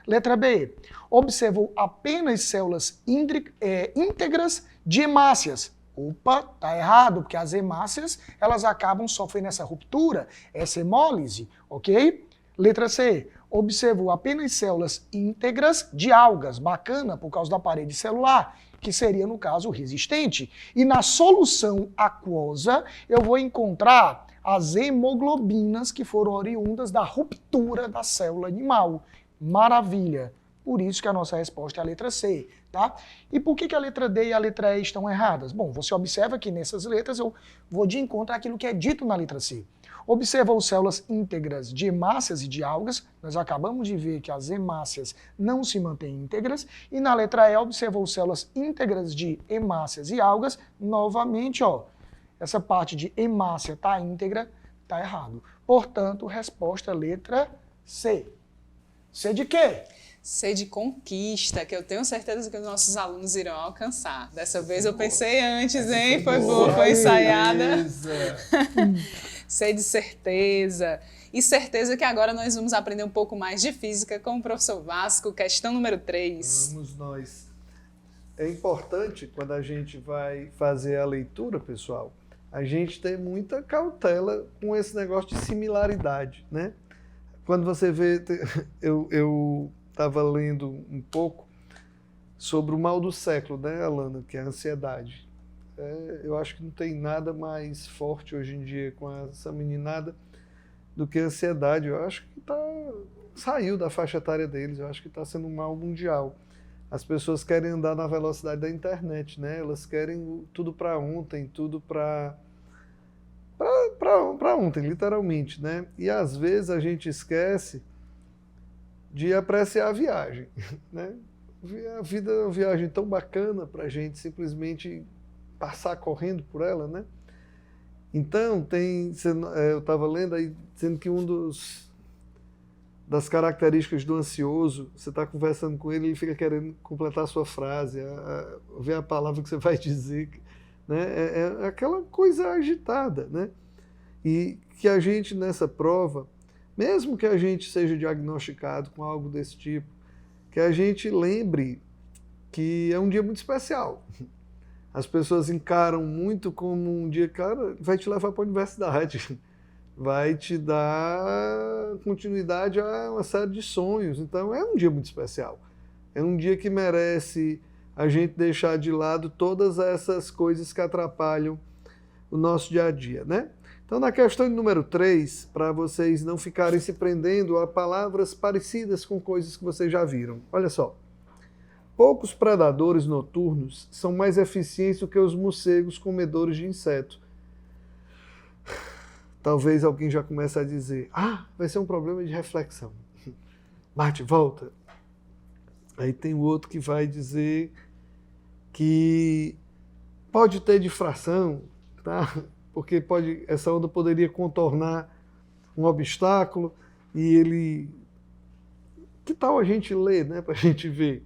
S5: Letra B, observou apenas células íntegras de hemácias. Opa, tá errado, porque as hemácias, elas acabam sofrendo essa ruptura, essa hemólise, ok? Letra C, observou apenas células íntegras de algas, bacana, por causa da parede celular, que seria, no caso, resistente. E na solução aquosa, eu vou encontrar as hemoglobinas que foram oriundas da ruptura da célula animal. Maravilha! Por isso que a nossa resposta é a letra C, tá? E por que a letra D e a letra E estão erradas? Bom, você observa que nessas letras eu vou de encontro àquilo que é dito na letra C. Observa as células íntegras de hemácias e de algas, nós acabamos de ver que as hemácias não se mantêm íntegras, e na letra E observou células íntegras de hemácias e algas, novamente, ó, essa parte de hemácia está íntegra, está errado. Portanto, resposta letra C. C de quê?
S3: C de conquista, que eu tenho certeza que os nossos alunos irão alcançar. Dessa vez eu pensei antes, hein? Foi boa, foi ensaiada. C de certeza. E certeza que agora nós vamos aprender um pouco mais de física com o professor Vasco, questão número 3.
S4: Vamos nós. É importante, quando a gente vai fazer a leitura, pessoal, a gente ter muita cautela com esse negócio de similaridade, né? Quando você vê, eu estava lendo um pouco sobre o mal do século, né, Alana, que é a ansiedade. Eu acho que não tem nada mais forte hoje em dia com essa meninada do que a ansiedade. Eu acho que saiu da faixa etária deles, eu acho que está sendo um mal mundial. As pessoas querem andar na velocidade da internet, né? Elas querem tudo para ontem, tudo para ontem, literalmente, né? E às vezes a gente esquece de apreciar a viagem, né? A vida é uma viagem tão bacana para a gente simplesmente passar correndo por ela, né? Então, eu estava lendo aí, dizendo que das características do ansioso, você está conversando com ele, ele fica querendo completar a sua frase, ver a palavra que você vai dizer, né? É aquela coisa agitada, né? E que a gente, nessa prova, mesmo que a gente seja diagnosticado com algo desse tipo, que a gente lembre que é um dia muito especial. As pessoas encaram muito como um dia, cara, vai te levar para a universidade, vai te dar continuidade a uma série de sonhos. Então é um dia muito especial. É um dia que merece a gente deixar de lado todas essas coisas que atrapalham o nosso dia a dia, né? Então, na questão número 3, para vocês não ficarem se prendendo a palavras parecidas com coisas que vocês já viram. Olha só. Poucos predadores noturnos são mais eficientes do que os morcegos comedores de inseto. Talvez alguém já comece a dizer, vai ser um problema de reflexão. Bate, volta. Aí tem o outro que vai dizer que pode ter difração, tá? Porque essa onda poderia contornar um obstáculo e ele... Que tal a gente ler, né, para a gente ver?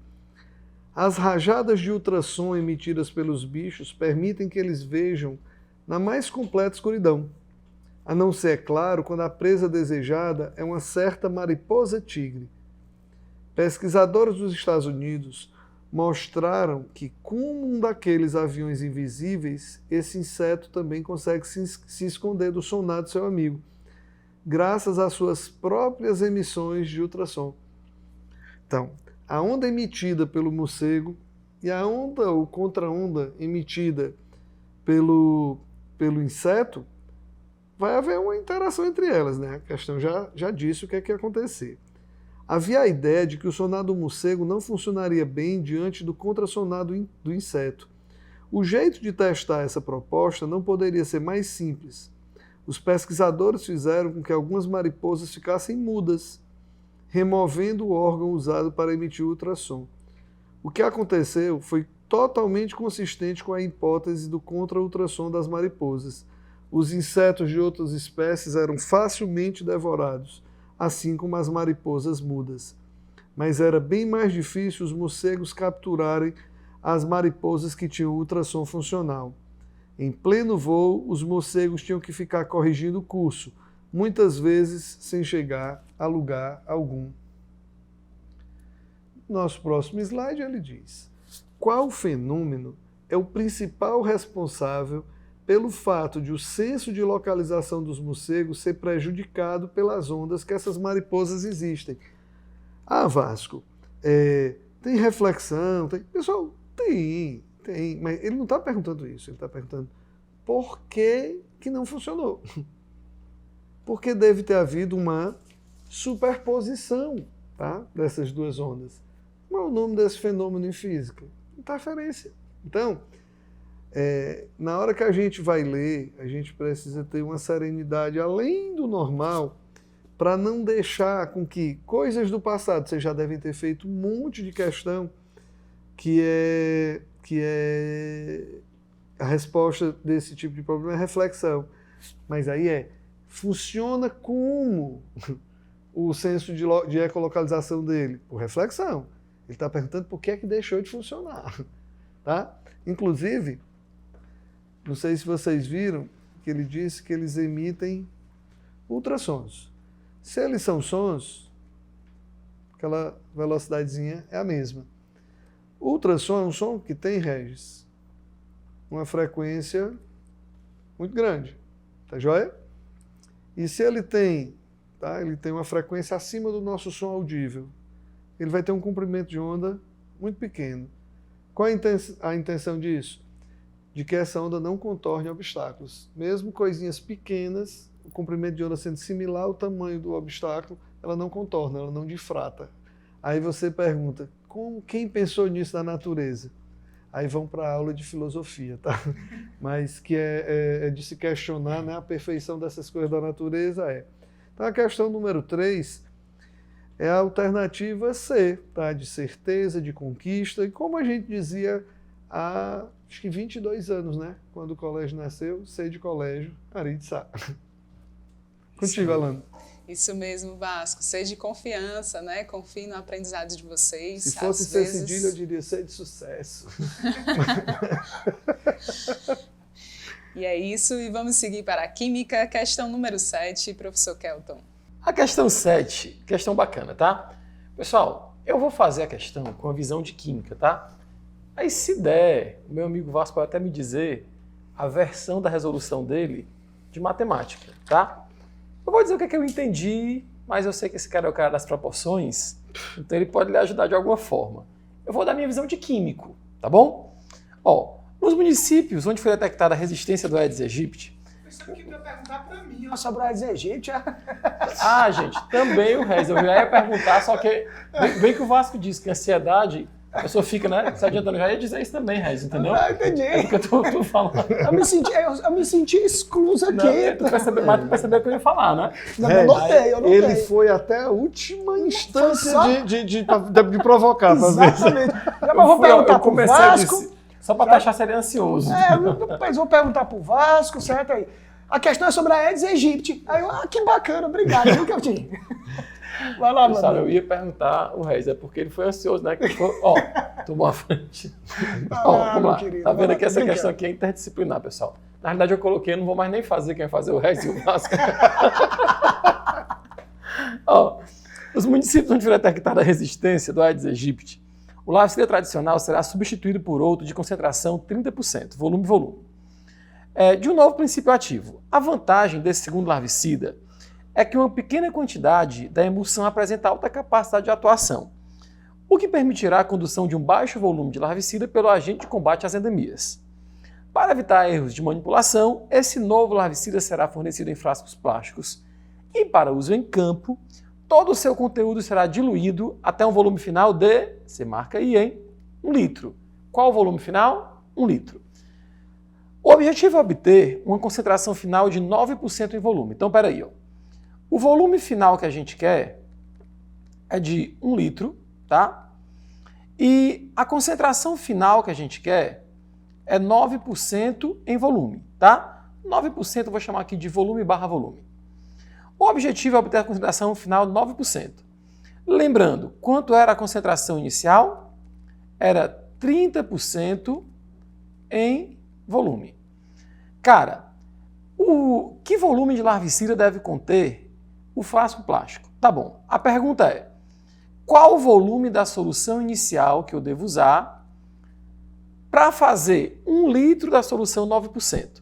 S4: As rajadas de ultrassom emitidas pelos bichos permitem que eles vejam na mais completa escuridão, a não ser, é claro, quando a presa desejada é uma certa mariposa-tigre. Pesquisadores dos Estados Unidos mostraram que, como um daqueles aviões invisíveis, esse inseto também consegue se esconder do sonar do seu amigo, graças às suas próprias emissões de ultrassom. Então, a onda emitida pelo morcego e a onda ou contra-onda emitida pelo inseto, vai haver uma interação entre elas, né? A questão já disse o que é que ia acontecer. Havia a ideia de que o sonar do morcego não funcionaria bem diante do contrassonar do inseto. O jeito de testar essa proposta não poderia ser mais simples. Os pesquisadores fizeram com que algumas mariposas ficassem mudas, removendo o órgão usado para emitir o ultrassom. O que aconteceu foi totalmente consistente com a hipótese do contra-ultrassom das mariposas. Os insetos de outras espécies eram facilmente devorados, assim como as mariposas mudas. Mas era bem mais difícil os morcegos capturarem as mariposas que tinham ultrassom funcional. Em pleno voo, os morcegos tinham que ficar corrigindo o curso, muitas vezes sem chegar a lugar algum. Nosso próximo slide, ele diz: qual fenômeno é o principal responsável pelo fato de o senso de localização dos morcegos ser prejudicado pelas ondas que essas mariposas existem? Ah, Vasco, tem reflexão? Pessoal, tem, mas ele não está perguntando isso, ele está perguntando por que não funcionou. Porque deve ter havido uma superposição, tá, dessas duas ondas. Qual é o nome desse fenômeno em física? Interferência. Então, na hora que a gente vai ler, a gente precisa ter uma serenidade além do normal para não deixar com que coisas do passado, vocês já devem ter feito um monte de questão que é a resposta desse tipo de problema é reflexão. Mas aí funciona como o senso de ecolocalização dele? Por reflexão. Ele está perguntando por que é que deixou de funcionar. Tá? Inclusive, não sei se vocês viram que ele disse que eles emitem ultrassons. Se eles são sons, aquela velocidadezinha é a mesma. O ultrassom é um som que tem, Regis, uma frequência muito grande. Tá joia? E se ele tem, tá, ele tem uma frequência acima do nosso som audível, ele vai ter um comprimento de onda muito pequeno. Qual a intenção disso? De que essa onda não contorne obstáculos. Mesmo coisinhas pequenas, o comprimento de onda sendo similar ao tamanho do obstáculo, ela não contorna, ela não difrata. Aí você pergunta, quem pensou nisso na natureza? Aí vão para a aula de filosofia, tá? Mas que é de se questionar, né, a perfeição dessas coisas da natureza. Então a questão número 3 é a alternativa C, tá? De certeza, de conquista, e como a gente dizia há, acho que 22 anos, né? Quando o colégio nasceu, C de colégio, Ari de Sá. Contigo, Alana.
S3: Isso mesmo, Vasco. C de confiança, né? Confie no aprendizado de vocês.
S4: Se fosse C cedilha, eu diria C de sucesso.
S3: E é isso, e vamos seguir para a Química, questão número 7, professor Kelton.
S6: A questão 7, questão bacana, tá? Pessoal, eu vou fazer a questão com a visão de Química, tá? Aí se der, o meu amigo Vasco pode até me dizer a versão da resolução dele de matemática, tá? Eu vou dizer o que é que eu entendi, mas eu sei que esse cara é o cara das proporções, então ele pode lhe ajudar de alguma forma. Eu vou dar minha visão de químico, tá bom? Ó, nos municípios onde foi detectada a resistência do Aedes aegypti...
S5: Pensando que ia perguntar para mim sobre o Aedes aegypti.
S6: Ah, gente, também o Regis, eu já ia perguntar, só que bem que o Vasco disse que a ansiedade A pessoa fica, né? Se adiantando, já ia dizer isso também, Regis, entendeu?
S5: Ah, entendi.
S6: É porque eu tô falando.
S5: Eu me senti excluso
S6: Não,
S5: aqui.
S6: mas tu percebeu o que eu ia falar, né?
S5: Não, eu notei.
S4: Ele foi até a última instância
S5: Só-
S4: de provocar, pra ver.
S5: Exatamente. Já vou perguntar pro
S6: comecei
S5: Vasco.
S6: disse, só pra taxar se ele é ansioso.
S5: Depois vou perguntar pro Vasco, certo aí. A questão é sobre a Aedes aegypti. Aí eu, que bacana, obrigado, viu, Keltinho? Vai lá,
S6: Sabe,
S5: mano.
S6: eu ia perguntar o Regis, é porque ele foi ansioso, né? Que ficou, tomou a frente.
S5: Ah,
S6: Vamos
S5: meu
S6: lá.
S5: querido,
S6: Tá vendo
S5: vai
S6: aqui
S5: lá,
S6: essa
S5: brinca.
S6: questão aqui é interdisciplinar, pessoal. Na realidade eu coloquei, não vou mais nem fazer, quem vai fazer é o Regis e o Vasco. Os municípios onde for detectada a resistência do Aedes aegypti, o larvicida tradicional será substituído por outro de concentração 30%, volume. De um novo princípio ativo. A vantagem desse segundo larvicida é que uma pequena quantidade da emulsão apresenta alta capacidade de atuação, o que permitirá a condução de um baixo volume de larvicida pelo agente de combate às endemias. Para evitar erros de manipulação, esse novo larvicida será fornecido em frascos plásticos e, para uso em campo, todo o seu conteúdo será diluído até um volume final de, você marca aí, 1 litro. Qual o volume final? 1 litro. O objetivo é obter uma concentração final de 9% em volume. Então, peraí, o volume final que a gente quer é de 1 litro, tá? E a concentração final que a gente quer é 9% em volume, tá? 9% eu vou chamar aqui de volume barra volume. O objetivo é obter a concentração final de 9%. Lembrando, quanto era a concentração inicial? Era 30% em volume. Cara, que volume de larvicida deve conter o frasco plástico? Tá bom. A pergunta é, qual o volume da solução inicial que eu devo usar para fazer 1 litro da solução 9%?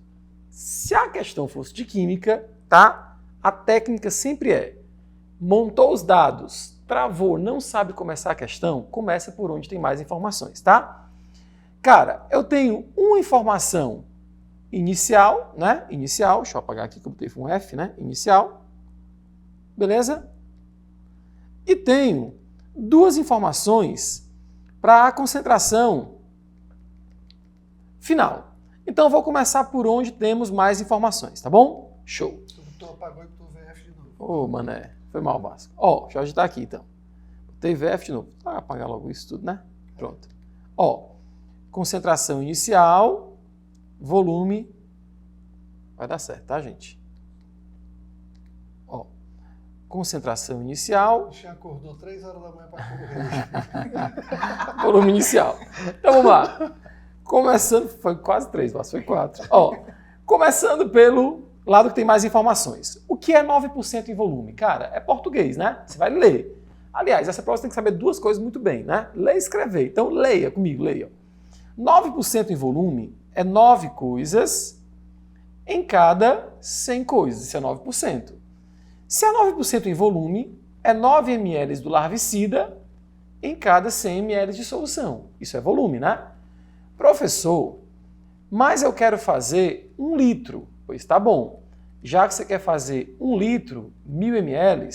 S6: Se a questão fosse de química, tá? A técnica sempre é, montou os dados, travou, não sabe começar a questão, começa por onde tem mais informações, tá? Cara, eu tenho uma informação inicial, né? Inicial, deixa eu apagar aqui que eu botei um F, né? Inicial. Beleza? E tenho 2 informações para a concentração final. Então eu vou começar por onde temos mais informações, tá bom? Show.
S4: Tu apagou e botou VF de novo.
S6: Ô, mané, foi mal, Vasco. Ó, deixa eu agitar aqui então. Botei VF de novo. Vai apagar logo isso tudo, né? Pronto. Ó, concentração inicial, volume. Vai dar certo, tá, gente? Ó, concentração inicial.
S4: Você acordou 3 horas da manhã para correr.
S6: Volume inicial. Então vamos lá. Começando, foi quase 3, Vasco, foi 4. Ó, começando pelo lado que tem mais informações. O que é 9% em volume? Cara, é português, né? Você vai ler. Aliás, essa prova você tem que saber 2 coisas muito bem, né? Ler e escrever. Então leia comigo, leia. 9% em volume é 9 coisas em cada 100 coisas. Isso é 9%. Se é 9% em volume, é 9 ml do larvicida em cada 100 ml de solução. Isso é volume, né? Professor, mas eu quero fazer 1 litro. Pois tá bom. Já que você quer fazer 1 litro, 1000 ml,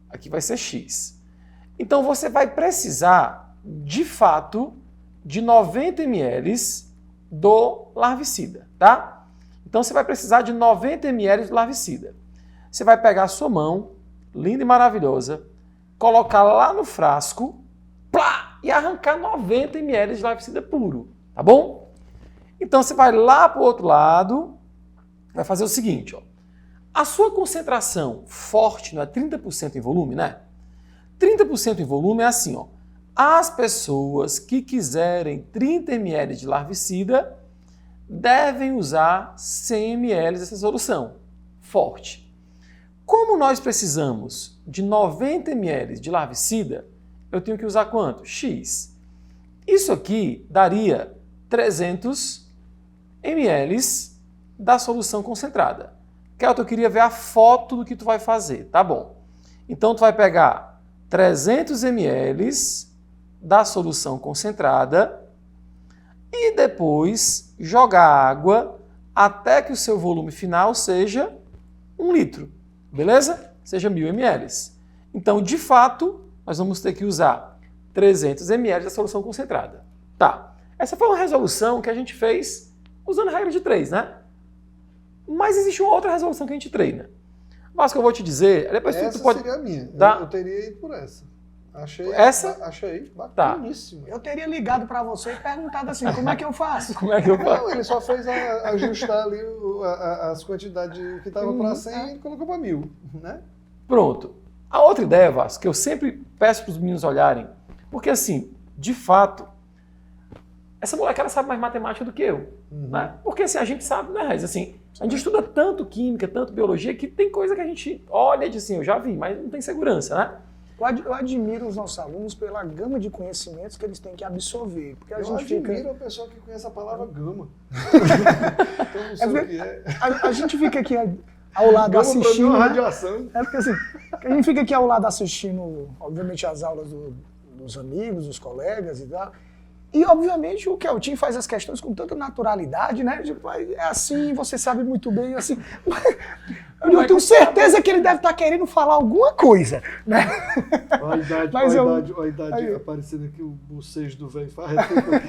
S6: aqui vai ser X. Então você vai precisar, de fato, de 90 ml do larvicida, tá? Então você vai precisar de 90 ml de larvicida. Você vai pegar a sua mão, linda e maravilhosa, colocar lá no frasco, plá, e arrancar 90 ml de larvicida puro, tá bom? Então você vai lá para o outro lado, vai fazer o seguinte, ó. A sua concentração forte não é 30% em volume, né? 30% em volume é assim, ó. As pessoas que quiserem 30 ml de larvicida devem usar 100 ml dessa solução forte. Como nós precisamos de 90 ml de larvicida, eu tenho que usar quanto? X. Isso aqui daria 300 ml da solução concentrada. Kelton, eu queria ver a foto do que tu vai fazer. Tá bom. Então tu vai pegar 300 ml da solução concentrada e depois jogar água até que o seu volume final seja 1 litro. Beleza? Seja 1000 ml. Então, de fato, nós vamos ter que usar 300 ml da solução concentrada. Tá, essa foi uma resolução que a gente fez usando a regra de 3, né? Mas existe uma outra resolução que a gente treina. Mas que eu vou te dizer, depois
S4: essa
S6: tu pode...
S4: seria a minha.
S6: Tá.
S4: Eu teria ido por essa. Achei bacaníssima.
S5: Eu teria ligado para você e perguntado assim, como é que eu faço?
S6: Como é que eu faço?
S4: Não, ele só fez ajustar ali as quantidades que estava para 100 e colocou para 1000, né?
S6: Pronto. A outra ideia, Vasco, que eu sempre peço para os meninos olharem, porque assim, de fato, essa molecada sabe mais matemática do que eu. Né? Porque assim, a gente sabe, né, Raiz? Assim, a gente estuda tanto química, tanto biologia, que tem coisa que a gente olha e diz assim, eu já vi, mas não tem segurança, né?
S5: Eu admiro os nossos alunos pela gama de conhecimentos que eles têm que absorver. Porque
S4: Eu admiro a pessoa que conhece a palavra gama. Então não sei o que é.
S5: A gente fica aqui ao lado
S4: Gama
S5: assistindo.
S4: pra mim é uma
S5: né?
S4: radiação.
S5: É porque assim, a gente fica aqui ao lado assistindo, obviamente, as aulas dos amigos, dos colegas e tal. E, obviamente, o Keltinho faz as questões com tanta naturalidade, né? Tipo, é assim, você sabe muito bem, assim. Eu tenho certeza que ele deve estar querendo falar alguma coisa, né?
S4: Olha a idade aparecendo aqui, o bocejo do velho farreteiro aqui.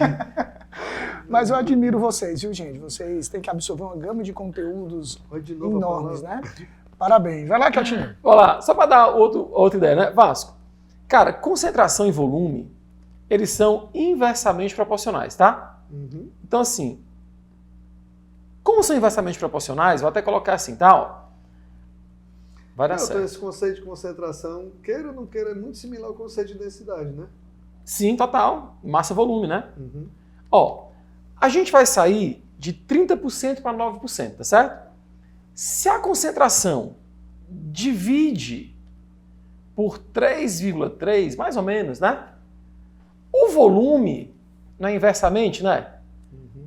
S5: Mas eu admiro vocês, viu, gente? Vocês têm que absorver uma gama de conteúdos enormes, né? Parabéns. Vai lá, Keltinho.
S6: Olha lá, só para dar outra ideia, né? Vasco, cara, concentração e volume, eles são inversamente proporcionais, tá? Então, assim, como são inversamente proporcionais, vou até colocar assim, tá? Ó, vai dar certo.
S4: Então, esse conceito de concentração, queira ou não queira, é muito similar ao conceito de densidade, né?
S6: Sim, total. Massa-volume, né? Ó, a gente vai sair de 30% para 9%, tá certo? Se a concentração divide por 3,3, mais ou menos, né? O volume, não é inversamente, né?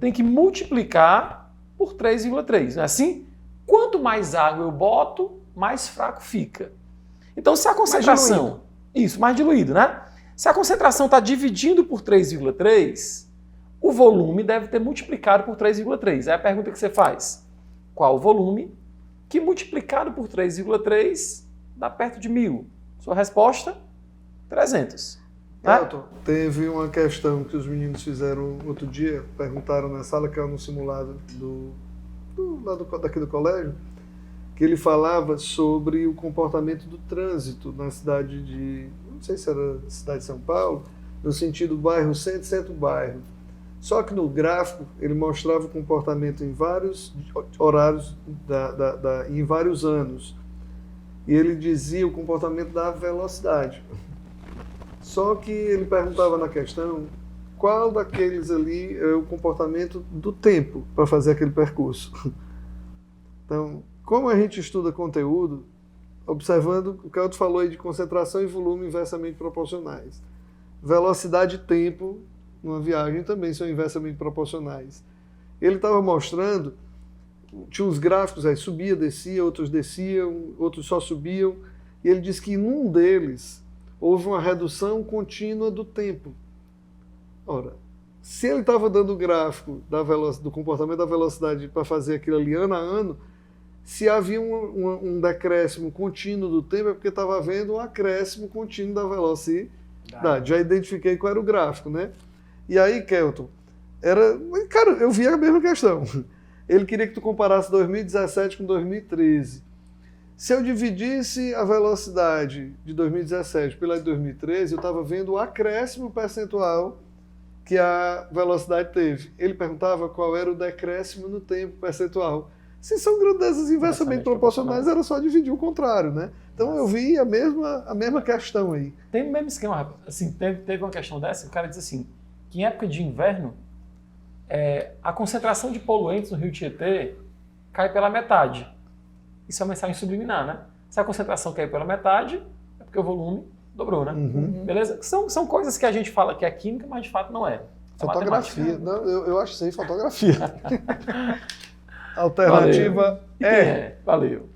S6: Tem que multiplicar por 3,3, não é assim? Quanto mais água eu boto, mais fraco fica. Então, se a concentração... mais diluído, né? Se a concentração está dividindo por 3,3, o volume deve ter multiplicado por 3,3. Aí a pergunta que você faz, qual o volume que multiplicado por 3,3 dá perto de 1000? Sua resposta, 300.
S4: Elton, teve uma questão que os meninos fizeram outro dia, perguntaram na sala, que era no simulado daqui do colégio, que ele falava sobre o comportamento do trânsito na cidade de, não sei se era a cidade de São Paulo, no sentido bairro centro, centro-bairro. Só que no gráfico ele mostrava o comportamento em vários horários, em vários anos. E ele dizia o comportamento da velocidade. Só que ele perguntava na questão qual daqueles ali é o comportamento do tempo para fazer aquele percurso. Então, como a gente estuda conteúdo, observando o que o Elton falou aí de concentração e volume inversamente proporcionais. Velocidade e tempo numa viagem também são inversamente proporcionais. Ele estava mostrando, tinha uns gráficos aí, subia, descia, outros desciam, outros só subiam, e ele disse que num deles houve uma redução contínua do tempo. Ora, se ele estava dando o gráfico do comportamento da velocidade para fazer aquilo ali ano a ano, se havia um decréscimo contínuo do tempo, é porque estava havendo um acréscimo contínuo da velocidade. Já identifiquei qual era o gráfico, né? E aí, Kelton, cara, eu vi a mesma questão. Ele queria que tu comparasse 2017 com 2013. Se eu dividisse a velocidade de 2017 pela de 2013, eu estava vendo o acréscimo percentual que a velocidade teve. Ele perguntava qual era o decréscimo no tempo percentual. Se são grandezas inversamente proporcionais, era só dividir o contrário, né? Então eu vi a mesma questão aí.
S6: Tem o mesmo esquema, assim, teve uma questão dessa, o cara diz assim, que em época de inverno, a concentração de poluentes no rio Tietê cai pela metade. Isso é uma mensagem subliminar, né? Se a concentração caiu pela metade, é porque o volume dobrou, né? Beleza? São coisas que a gente fala que é química, mas de fato não é.
S4: Fotografia. Não, eu acho isso aí fotografia. Alternativa
S6: Valeu.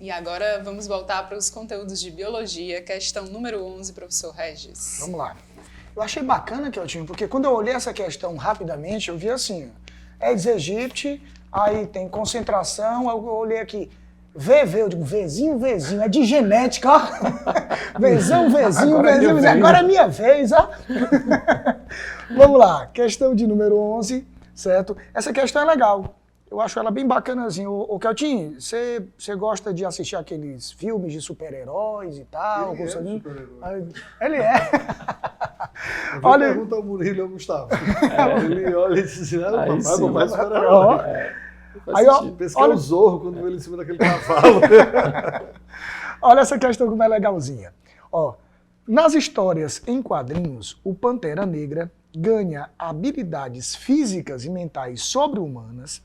S3: E agora vamos voltar para os conteúdos de biologia, questão número 11, professor Regis.
S5: Vamos lá. Eu achei bacana, Keltinho, porque quando eu olhei essa questão rapidamente, eu vi assim, Aedes aegypti, aí tem concentração, eu olhei aqui, VV, eu digo Vzinho, é de genética, ó. Vzão, Vzinho,
S6: Agora é minha vez.
S5: agora é minha vez, ó. Vamos lá, questão de número 11, certo? Essa questão é legal, eu acho ela bem bacanazinha. Ô Keltinho, você gosta de assistir aqueles filmes de super-heróis e tal?
S4: Ele é super-herói.
S5: Ele é.
S4: Olha, pergunta ao Murilo e ao Gustavo. Ele olha e diz assim,
S6: Aí sim,
S4: papai,
S6: mas-
S4: super-herói.
S5: Aí, ó,
S4: Pensa que é o Zorro quando vê ele em cima daquele cavalo.
S5: olha essa questão como é legalzinha. Ó, nas histórias em quadrinhos, o Pantera Negra ganha habilidades físicas e mentais sobre-humanas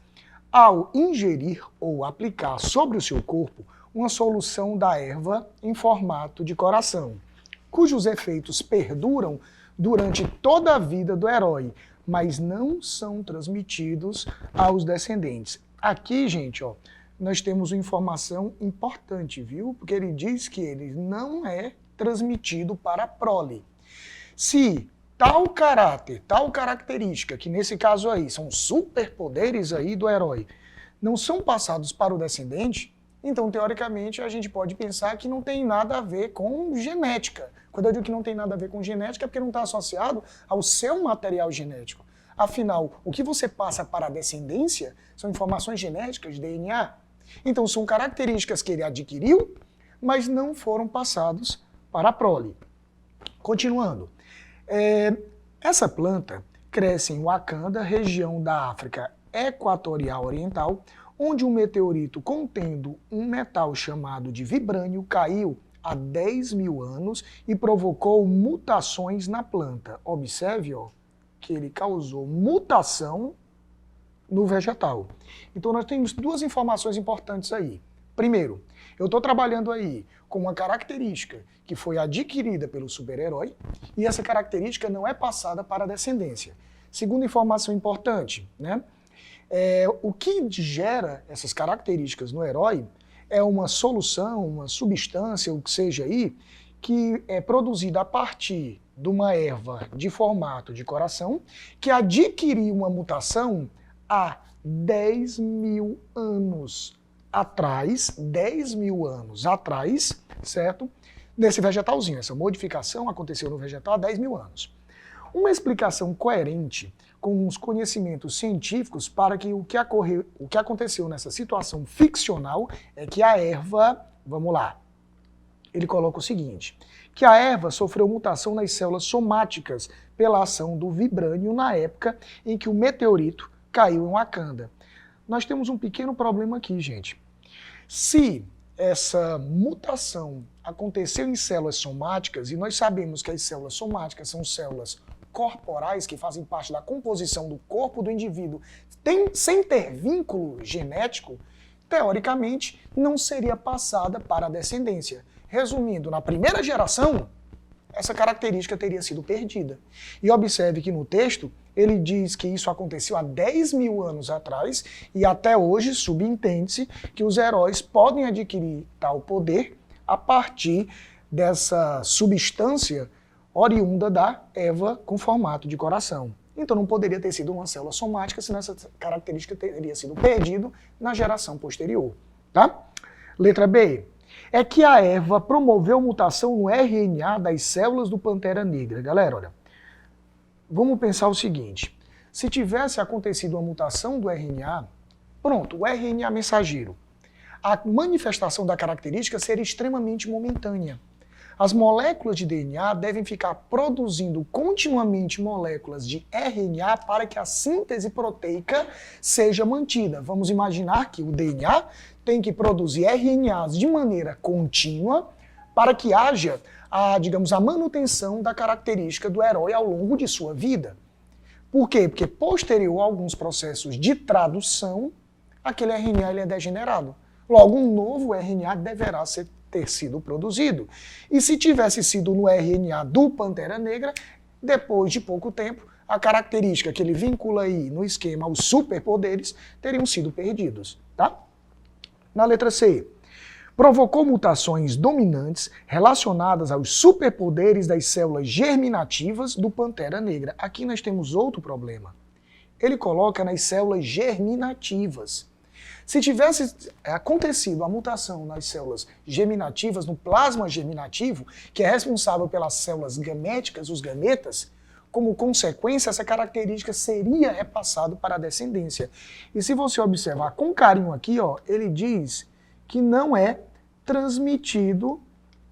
S5: ao ingerir ou aplicar sobre o seu corpo uma solução da erva em formato de coração, cujos efeitos perduram durante toda a vida do herói, mas não são transmitidos aos descendentes. Aqui, gente, ó, nós temos uma informação importante, viu? Porque ele diz que ele não é transmitido para a prole. Se tal caráter, tal característica, que nesse caso aí são superpoderes aí do herói, não são passados para o descendente, então, teoricamente, a gente pode pensar que não tem nada a ver com genética. Quando eu digo que não tem nada a ver com genética, é porque não está associado ao seu material genético. Afinal, o que você passa para a descendência são informações genéticas, DNA. Então, são características que ele adquiriu, mas não foram passados para a prole. Continuando. Essa planta cresce em Wakanda, região da África Equatorial Oriental, onde um meteorito contendo um metal chamado de vibrânio caiu há 10 mil anos e provocou mutações na planta. Observe, ó, que ele causou mutação no vegetal. Então nós temos duas informações importantes aí. Primeiro, eu estou trabalhando aí com uma característica que foi adquirida pelo super-herói e essa característica não é passada para a descendência. Segunda informação importante, né? O que gera essas características no herói é uma solução, uma substância, o que seja aí, que é produzida a partir de uma erva de formato de coração que adquiriu uma mutação há 10 mil anos atrás, 10 mil anos atrás, certo? Nesse vegetalzinho. Essa modificação aconteceu no vegetal há 10 mil anos. Uma explicação coerente com os conhecimentos científicos para que o que aconteceu nessa situação ficcional é que a erva, vamos lá, ele coloca o seguinte, que a erva sofreu mutação nas células somáticas pela ação do vibrânio na época em que o meteorito caiu em Wakanda. Nós temos um pequeno problema aqui, gente. Se essa mutação aconteceu em células somáticas, e nós sabemos que as células somáticas são células corporais que fazem parte da composição do corpo do indivíduo, sem ter vínculo genético, teoricamente não seria passada para a descendência. Resumindo, na primeira geração, essa característica teria sido perdida. E observe que no texto, ele diz que isso aconteceu há 10 mil anos atrás e até hoje subentende-se que os heróis podem adquirir tal poder a partir dessa substância oriunda da erva com formato de coração. Então não poderia ter sido uma célula somática, senão essa característica teria sido perdida na geração posterior. Tá? Letra B. É que a erva promoveu mutação no RNA das células do Pantera Negra. Galera, olha, vamos pensar o seguinte. Se tivesse acontecido uma mutação do RNA, pronto, o RNA mensageiro, a manifestação da característica seria extremamente momentânea. As moléculas de DNA devem ficar produzindo continuamente moléculas de RNA para que a síntese proteica seja mantida. Vamos imaginar que o DNA tem que produzir RNAs de maneira contínua para que haja a manutenção da característica do herói ao longo de sua vida. Por quê? Porque posterior a alguns processos de tradução, aquele RNA ele é degenerado. Logo, um novo RNA deverá ter sido produzido. E se tivesse sido no RNA do Pantera Negra, depois de pouco tempo, a característica que ele vincula aí no esquema aos superpoderes teriam sido perdidos. Tá? Na letra C. Provocou mutações dominantes relacionadas aos superpoderes das células germinativas do Pantera Negra. Aqui nós temos outro problema. Ele coloca nas células germinativas. Se tivesse acontecido a mutação nas células germinativas, no plasma germinativo, que é responsável pelas células gaméticas, os gametas, como consequência, essa característica seria repassada para a descendência. E se você observar com carinho aqui, ó, ele diz que não é transmitido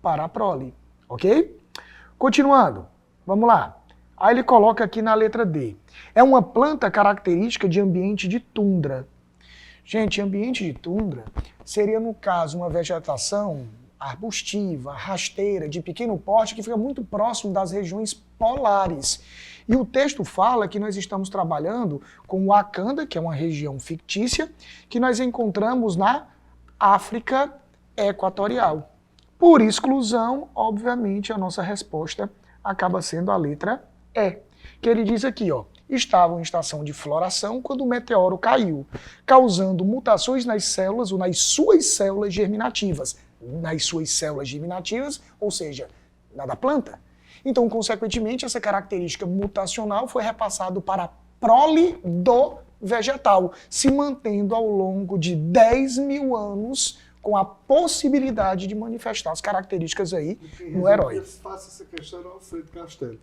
S5: para a prole, ok? Continuando, vamos lá. Aí ele coloca aqui na letra D. É uma planta característica de ambiente de tundra. Gente, ambiente de tundra seria, no caso, uma vegetação arbustiva, rasteira, de pequeno porte, que fica muito próximo das regiões polares. E o texto fala que nós estamos trabalhando com o Wakanda, que é uma região fictícia, que nós encontramos na África Equatorial. Por exclusão, obviamente, a nossa resposta acaba sendo a letra E, que ele diz aqui, ó, estavam em estação de floração quando o meteoro caiu, causando mutações nas células ou nas suas células germinativas. Nas suas células germinativas, ou seja, na da planta. Então, consequentemente, essa característica mutacional foi repassada para a prole do vegetal, se mantendo ao longo de 10 mil anos com a possibilidade de manifestar as características aí no herói.
S4: Faça essa questão ao Alfredo Castelo.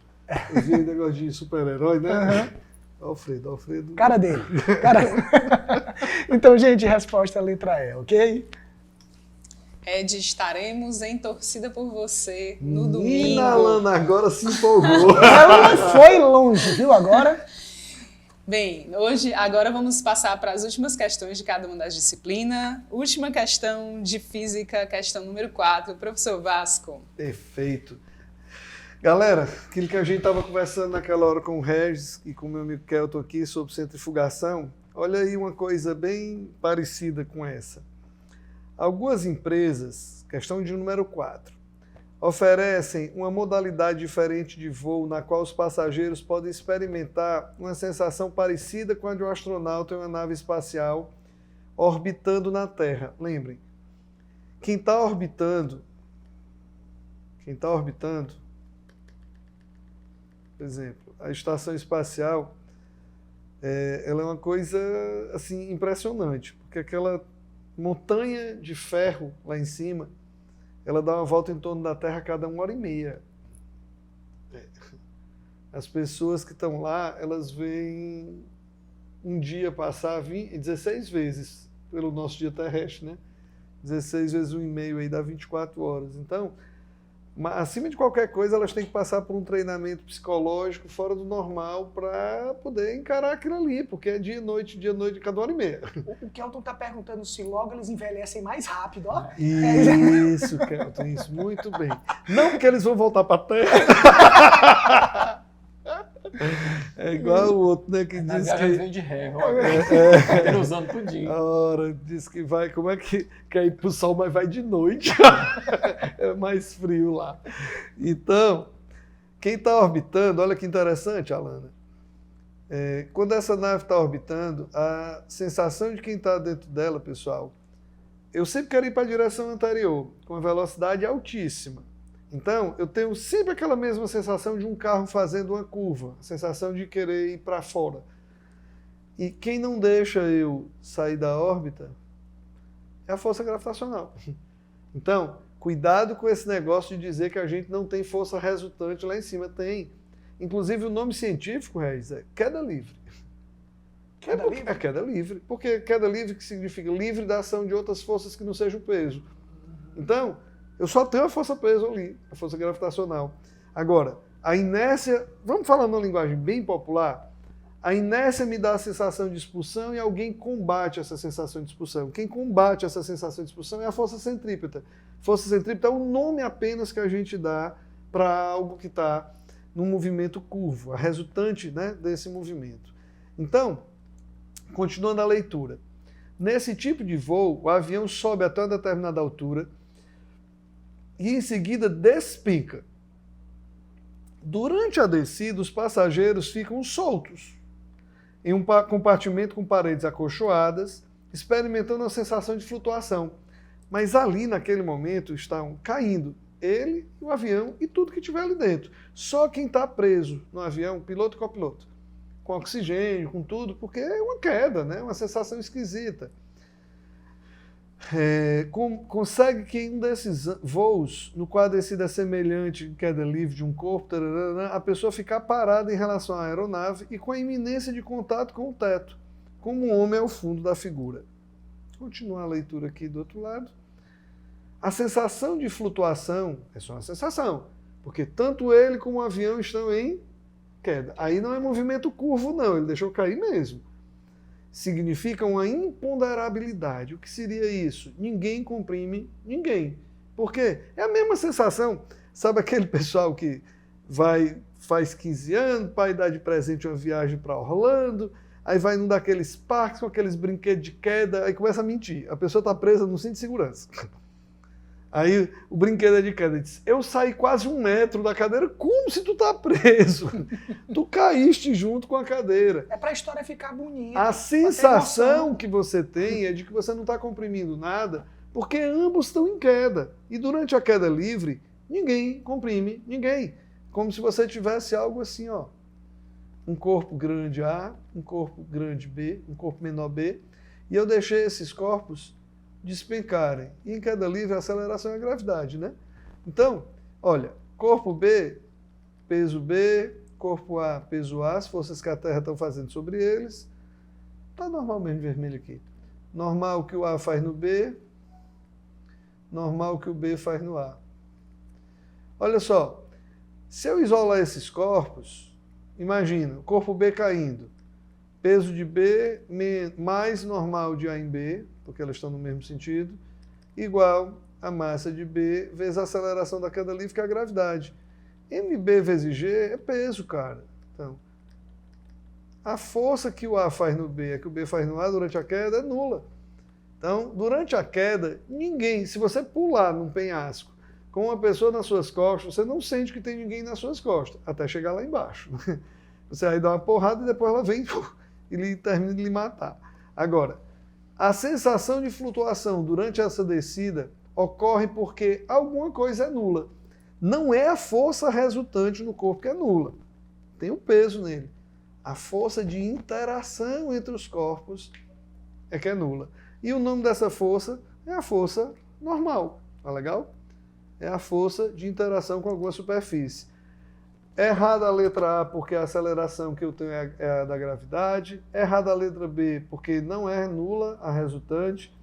S4: Eu vi negócio de super-herói, né? Alfredo.
S5: Cara dele. Então, gente, resposta à letra E, ok?
S3: Ed, estaremos em torcida por você no domingo.
S4: Nina Alana agora se empolgou.
S5: Ela foi longe, viu agora?
S3: Bem, agora vamos passar para as últimas questões de cada uma das disciplinas. Última questão de física, questão número 4, professor Vasco.
S4: Perfeito. Galera, aquilo que a gente estava conversando naquela hora com o Regis e com o meu amigo Kelton aqui sobre centrifugação, olha aí uma coisa bem parecida com essa. Algumas empresas, questão de número 4, oferecem uma modalidade diferente de voo na qual os passageiros podem experimentar uma sensação parecida com a de um astronauta em uma nave espacial orbitando na Terra. Lembrem, quem está orbitando, por exemplo, a estação espacial, ela é uma coisa assim impressionante, porque aquela montanha de ferro lá em cima, ela dá uma volta em torno da Terra a cada 1h30. As pessoas que estão lá, elas veem um dia passar 16 vezes pelo nosso dia terrestre, né? 16 vezes 1,5 aí dá 24 horas. Então, acima de qualquer coisa, elas têm que passar por um treinamento psicológico fora do normal para poder encarar aquilo ali, porque é dia e noite, cada 1h30.
S5: O Kelton está perguntando se logo eles envelhecem mais rápido, ó.
S4: Isso, Kelton, isso, muito bem. Não porque eles vão voltar para a Terra. É igual o outro, né, que diz que...
S6: vem de ré, usando tudinho.
S4: A hora diz que vai, como é que quer ir pro sol, mas vai de noite. É mais frio lá. Então, quem está orbitando, olha que interessante, Alana. Quando essa nave está orbitando, a sensação de quem está dentro dela, pessoal, eu sempre quero ir para a direção anterior, com a velocidade altíssima. Então, eu tenho sempre aquela mesma sensação de um carro fazendo uma curva, a sensação de querer ir para fora. E quem não deixa eu sair da órbita é a força gravitacional. Então, cuidado com esse negócio de dizer que a gente não tem força resultante lá em cima. Tem. Inclusive, o nome científico, Regis, é queda livre.
S5: Queda livre?
S4: É queda livre. Porque queda livre que significa livre da ação de outras forças que não sejam peso. Então, eu só tenho a força-peso ali, a força gravitacional. Agora, a inércia, vamos falar numa linguagem bem popular, a inércia me dá a sensação de expulsão e alguém combate essa sensação de expulsão. Quem combate essa sensação de expulsão é a força centrípeta. Força centrípeta é o nome apenas que a gente dá para algo que está num movimento curvo, a resultante, né, desse movimento. Então, continuando a leitura. Nesse tipo de voo, o avião sobe até uma determinada altura, e em seguida despenca. Durante a descida, os passageiros ficam soltos em um compartimento com paredes acolchoadas, experimentando a sensação de flutuação. Mas ali, naquele momento, estão caindo ele, o avião e tudo que tiver ali dentro. Só quem está preso no avião, piloto e copiloto, com oxigênio, com tudo, porque é uma queda, né? Uma sensação esquisita. consegue que em um desses voos, no qual a descida é semelhante em queda livre de um corpo, a pessoa ficar parada em relação à aeronave e com a iminência de contato com o teto, como um homem ao fundo da figura. Continuar a leitura aqui do outro lado. A sensação de flutuação é só uma sensação, porque tanto ele como o avião estão em queda. Aí não é movimento curvo, não, ele deixou cair mesmo. Significa uma imponderabilidade. O que seria isso? Ninguém comprime ninguém. Por quê? É a mesma sensação. Sabe aquele pessoal que faz 15 anos, pai dá de presente uma viagem para Orlando, aí vai num daqueles parques com aqueles brinquedos de queda, aí começa a mentir. A pessoa está presa no cinto de segurança. Aí o brinquedo é de queda, diz, eu saí quase 1 metro da cadeira, como se tu tá preso? Tu caíste junto com a cadeira.
S5: É pra história ficar bonita.
S4: A sensação que você tem é de que você não está comprimindo nada, porque ambos estão em queda. E durante a queda livre, ninguém comprime ninguém. Como se você tivesse algo assim, ó. Um corpo grande A, um corpo grande B, um corpo menor B, e eu deixei esses corpos despencarem. E em queda livre, a aceleração é a gravidade, né? Então, olha, corpo B, peso B, corpo A, peso A, as forças que a Terra estão fazendo sobre eles. Está normalmente vermelho aqui. Normal que o A faz no B, normal que o B faz no A. Olha só, se eu isolar esses corpos, imagina, o corpo B caindo, peso de B mais normal de A em B, porque elas estão no mesmo sentido, igual a massa de B vezes a aceleração da queda livre, que é a gravidade. MB vezes G é peso, cara. Então, a força que o A faz no B, que o B faz no A durante a queda é nula. Então, durante a queda, ninguém, se você pular num penhasco com uma pessoa nas suas costas, você não sente que tem ninguém nas suas costas, até chegar lá embaixo. Você aí dá uma porrada e depois ela vem e ele termina de lhe matar. Agora, a sensação de flutuação durante essa descida ocorre porque alguma coisa é nula. Não é a força resultante no corpo que é nula. Tem um peso nele. A força de interação entre os corpos é que é nula. E o nome dessa força é a força normal. Tá legal? É a força de interação com alguma superfície. Errada a letra A porque a aceleração que eu tenho é a da gravidade. Errada a letra B porque não é nula a resultante.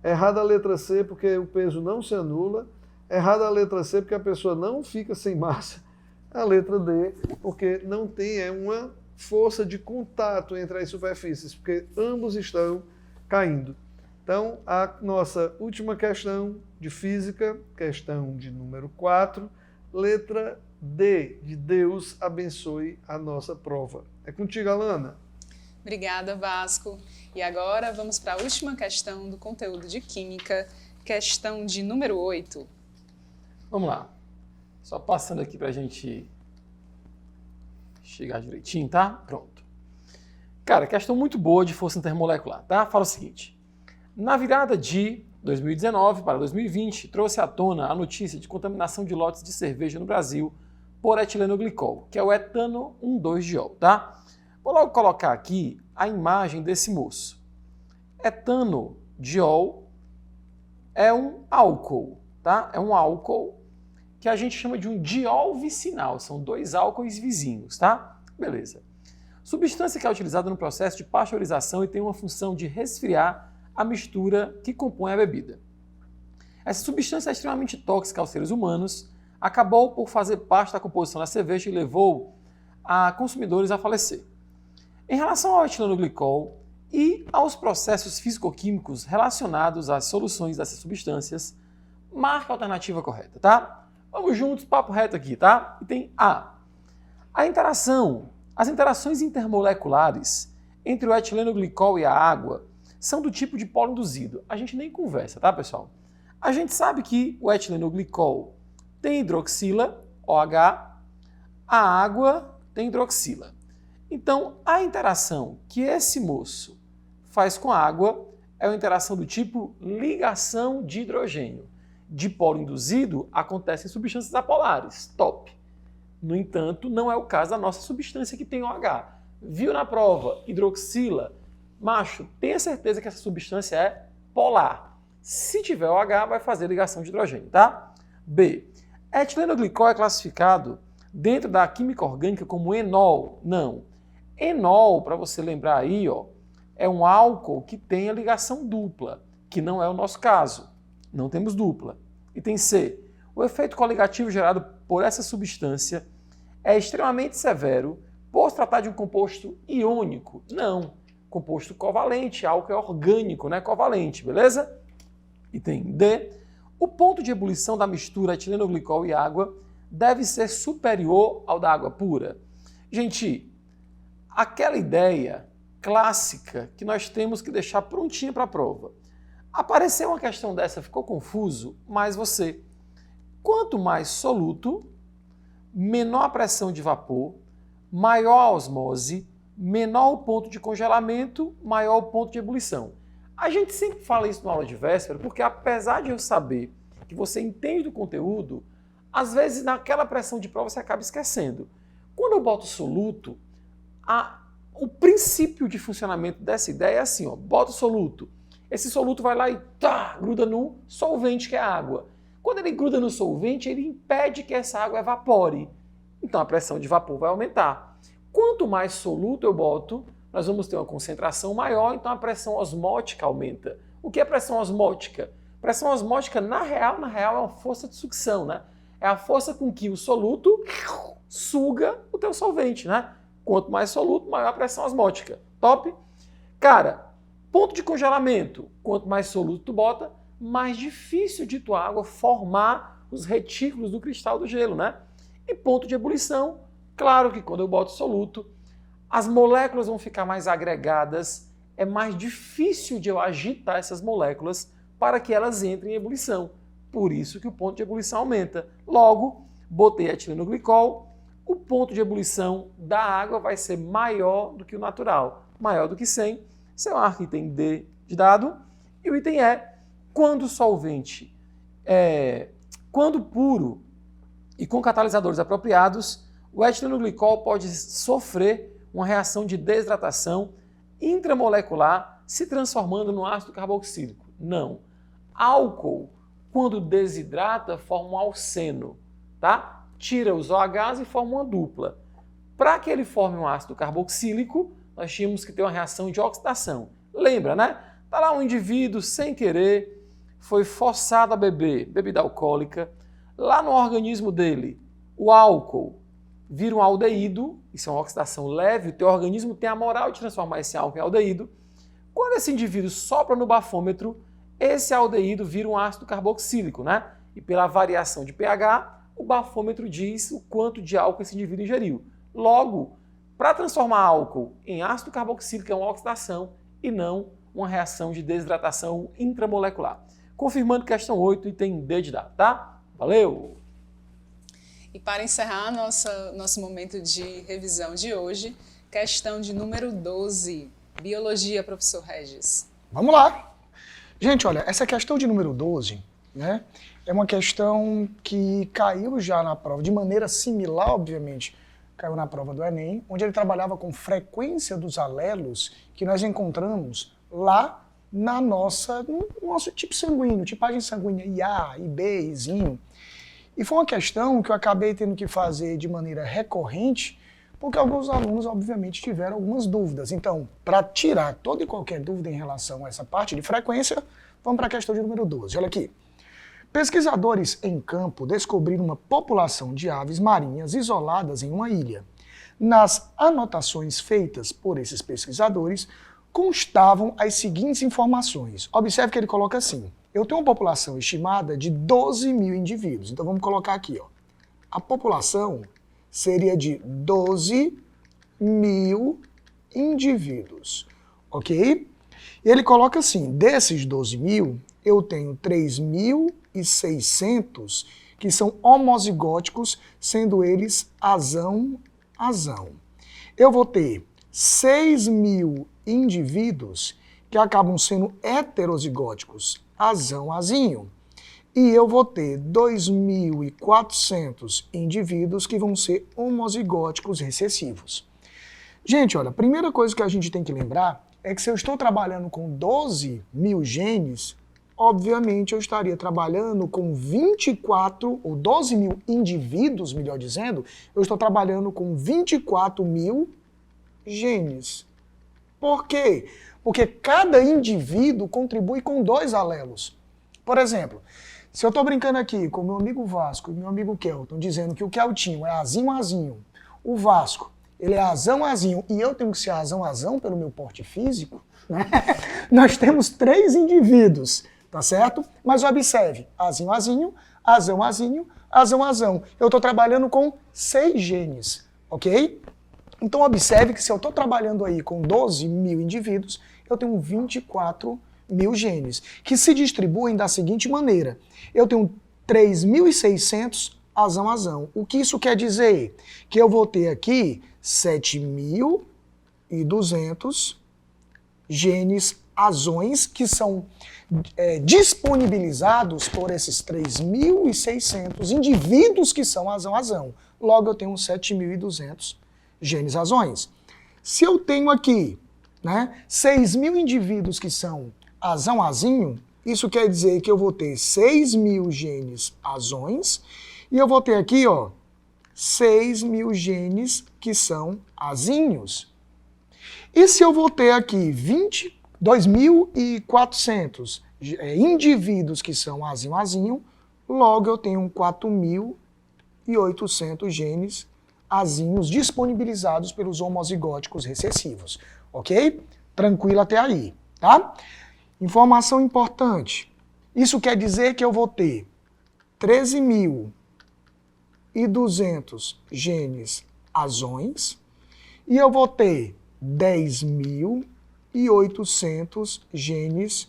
S4: Errada a letra C porque o peso não se anula. Errada a letra C porque a pessoa não fica sem massa. A letra D porque não tem uma força de contato entre as superfícies, porque ambos estão caindo. Então, a nossa última questão de física, questão de número 4, letra D, de Deus abençoe a nossa prova. É contigo, Alana.
S3: Obrigada, Vasco. E agora vamos para a última questão do conteúdo de Química, questão de número 8.
S6: Vamos lá. Só passando aqui para a gente chegar direitinho, tá? Pronto. Cara, questão muito boa de força intermolecular, tá? Fala o seguinte. Na virada de 2019 para 2020, trouxe à tona a notícia de contaminação de lotes de cerveja no Brasil por etilenoglicol, que é o etano 1,2-diol, tá? Vou logo colocar aqui a imagem desse moço. Etano-diol é um álcool, tá? É um álcool que a gente chama de um diol vicinal, são 2 álcoois vizinhos, tá? Beleza. Substância que é utilizada no processo de pasteurização e tem uma função de resfriar a mistura que compõe a bebida. Essa substância é extremamente tóxica aos seres humanos, acabou por fazer parte da composição da cerveja e levou a consumidores a falecer. Em relação ao etilenoglicol e aos processos físico-químicos relacionados às soluções dessas substâncias, marca a alternativa correta, tá? Vamos juntos, papo reto aqui, tá? E tem A. As interações intermoleculares entre o etilenoglicol e a água são do tipo de polo induzido. A gente nem conversa, tá, pessoal? A gente sabe que o etilenoglicol tem hidroxila, OH, a água tem hidroxila. Então, a interação que esse moço faz com a água é uma interação do tipo ligação de hidrogênio. Dipolo induzido acontece em substâncias apolares, top. No entanto, não é o caso da nossa substância que tem OH. Viu na prova, hidroxila, macho, tenha certeza que essa substância é polar. Se tiver OH, vai fazer ligação de hidrogênio, tá? B. Etilenoglicol é classificado dentro da química orgânica como enol? Não. Enol, para você lembrar aí, ó, é um álcool que tem a ligação dupla, que não é o nosso caso. Não temos dupla. Item C. O efeito coligativo gerado por essa substância é extremamente severo por se tratar de um composto iônico. Não. Composto covalente, álcool é orgânico, não é covalente, beleza? Item D. O ponto de ebulição da mistura etilenoglicol e água deve ser superior ao da água pura. Gente, aquela ideia clássica que nós temos que deixar prontinha para a prova. Apareceu uma questão dessa, ficou confuso, mas você, quanto mais soluto, menor a pressão de vapor, maior a osmose, menor o ponto de congelamento, maior o ponto de ebulição. A gente sempre fala isso na aula de véspera, porque apesar de eu saber que você entende do conteúdo, às vezes naquela pressão de prova você acaba esquecendo. Quando eu boto soluto, o princípio de funcionamento dessa ideia é assim, ó, bota o soluto. Esse soluto vai lá e gruda no solvente, que é a água. Quando ele gruda no solvente, ele impede que essa água evapore. Então a pressão de vapor vai aumentar. Quanto mais soluto eu boto, nós vamos ter uma concentração maior, então a pressão osmótica aumenta. O que é pressão osmótica? Pressão osmótica, na real, é uma força de sucção, né? É a força com que o soluto suga o teu solvente, né? Quanto mais soluto, maior a pressão osmótica. Top? Cara, ponto de congelamento. Quanto mais soluto tu bota, mais difícil de tua água formar os retículos do cristal do gelo, né? E ponto de ebulição, claro que quando eu boto soluto, as moléculas vão ficar mais agregadas, é mais difícil de eu agitar essas moléculas para que elas entrem em ebulição. Por isso que o ponto de ebulição aumenta. Logo, botei etilenoglicol, o ponto de ebulição da água vai ser maior do que o natural, maior do que 100. Seu marca item D de dado. E o item E, quando solvente, quando puro e com catalisadores apropriados, o etilenoglicol pode sofrer uma reação de desidratação intramolecular, se transformando no ácido carboxílico. Não. Álcool, quando desidrata, forma um alceno, tá? Tira os OHs e forma uma dupla. Para que ele forme um ácido carboxílico, nós tínhamos que ter uma reação de oxidação. Lembra, né? Tá lá um indivíduo, sem querer, foi forçado a beber bebida alcoólica. Lá no organismo dele, o álcool vira um aldeído, isso é uma oxidação leve, o teu organismo tem a moral de transformar esse álcool em aldeído. Quando esse indivíduo sopra no bafômetro, esse aldeído vira um ácido carboxílico, né? E pela variação de pH, o bafômetro diz o quanto de álcool esse indivíduo ingeriu. Logo, para transformar álcool em ácido carboxílico é uma oxidação e não uma reação de desidratação intramolecular. Confirmando questão 8, item D de dado, tá? Valeu!
S3: E para encerrar nosso momento de revisão de hoje, questão de número 12, Biologia, professor Regis.
S5: Vamos lá! Gente, olha, essa questão de número 12, né, é uma questão que caiu já na prova, de maneira similar, obviamente, caiu na prova do Enem, onde ele trabalhava com frequência dos alelos que nós encontramos lá no nosso tipo sanguíneo, tipagem sanguínea IA, IB, Izinho. E foi uma questão que eu acabei tendo que fazer de maneira recorrente, porque alguns alunos, obviamente, tiveram algumas dúvidas. Então, para tirar toda e qualquer dúvida em relação a essa parte de frequência, vamos para a questão de número 12. Olha aqui. Pesquisadores em campo descobriram uma população de aves marinhas isoladas em uma ilha. Nas anotações feitas por esses pesquisadores, constavam as seguintes informações. Observe que ele coloca assim: eu tenho uma população estimada de 12 mil indivíduos. Então vamos colocar aqui, ó. A população seria de 12 mil indivíduos, ok? E ele coloca assim: desses 12 mil, eu tenho 3.600 que são homozigóticos, sendo eles azão. Eu vou ter 6 mil indivíduos que acabam sendo heterozigóticos, azinho. E eu vou ter 2.400 indivíduos que vão ser homozigóticos recessivos. Gente, olha, a primeira coisa que a gente tem que lembrar é que se eu estou trabalhando com 12 mil genes, obviamente eu estaria trabalhando com 24 ou 12 mil indivíduos, melhor dizendo, eu estou trabalhando com 24 mil genes. Por quê? Porque cada indivíduo contribui com 2 alelos. Por exemplo, se eu estou brincando aqui com o meu amigo Vasco e meu amigo Kelton, dizendo que o Keltinho é azinho, o Vasco, ele é azão, e eu tenho que ser azão pelo meu porte físico, né? Nós temos 3 indivíduos, tá certo? Mas observe, azinho, azão. Eu estou trabalhando com 6 genes, ok? Então observe que se eu estou trabalhando aí com 12 mil indivíduos, eu tenho 24 mil genes, que se distribuem da seguinte maneira. Eu tenho 3.600 azão. O que isso quer dizer? Que eu vou ter aqui 7.200 genes azões que são disponibilizados por esses 3.600 indivíduos que são azão. Logo eu tenho 7.200 genes azões. Se eu tenho aqui, né, 6.000 indivíduos que são azinho, isso quer dizer que eu vou ter 6.000 genes azões e eu vou ter aqui, ó, 6.000 genes que são azinhos. E se eu vou ter aqui 2.400 indivíduos que são azinho, logo eu tenho 4.800 genes azinhos disponibilizados pelos homozigóticos recessivos, ok? Tranquilo até aí, tá? Informação importante. Isso quer dizer que eu vou ter 13.200 genes azões e eu vou ter 10.800 genes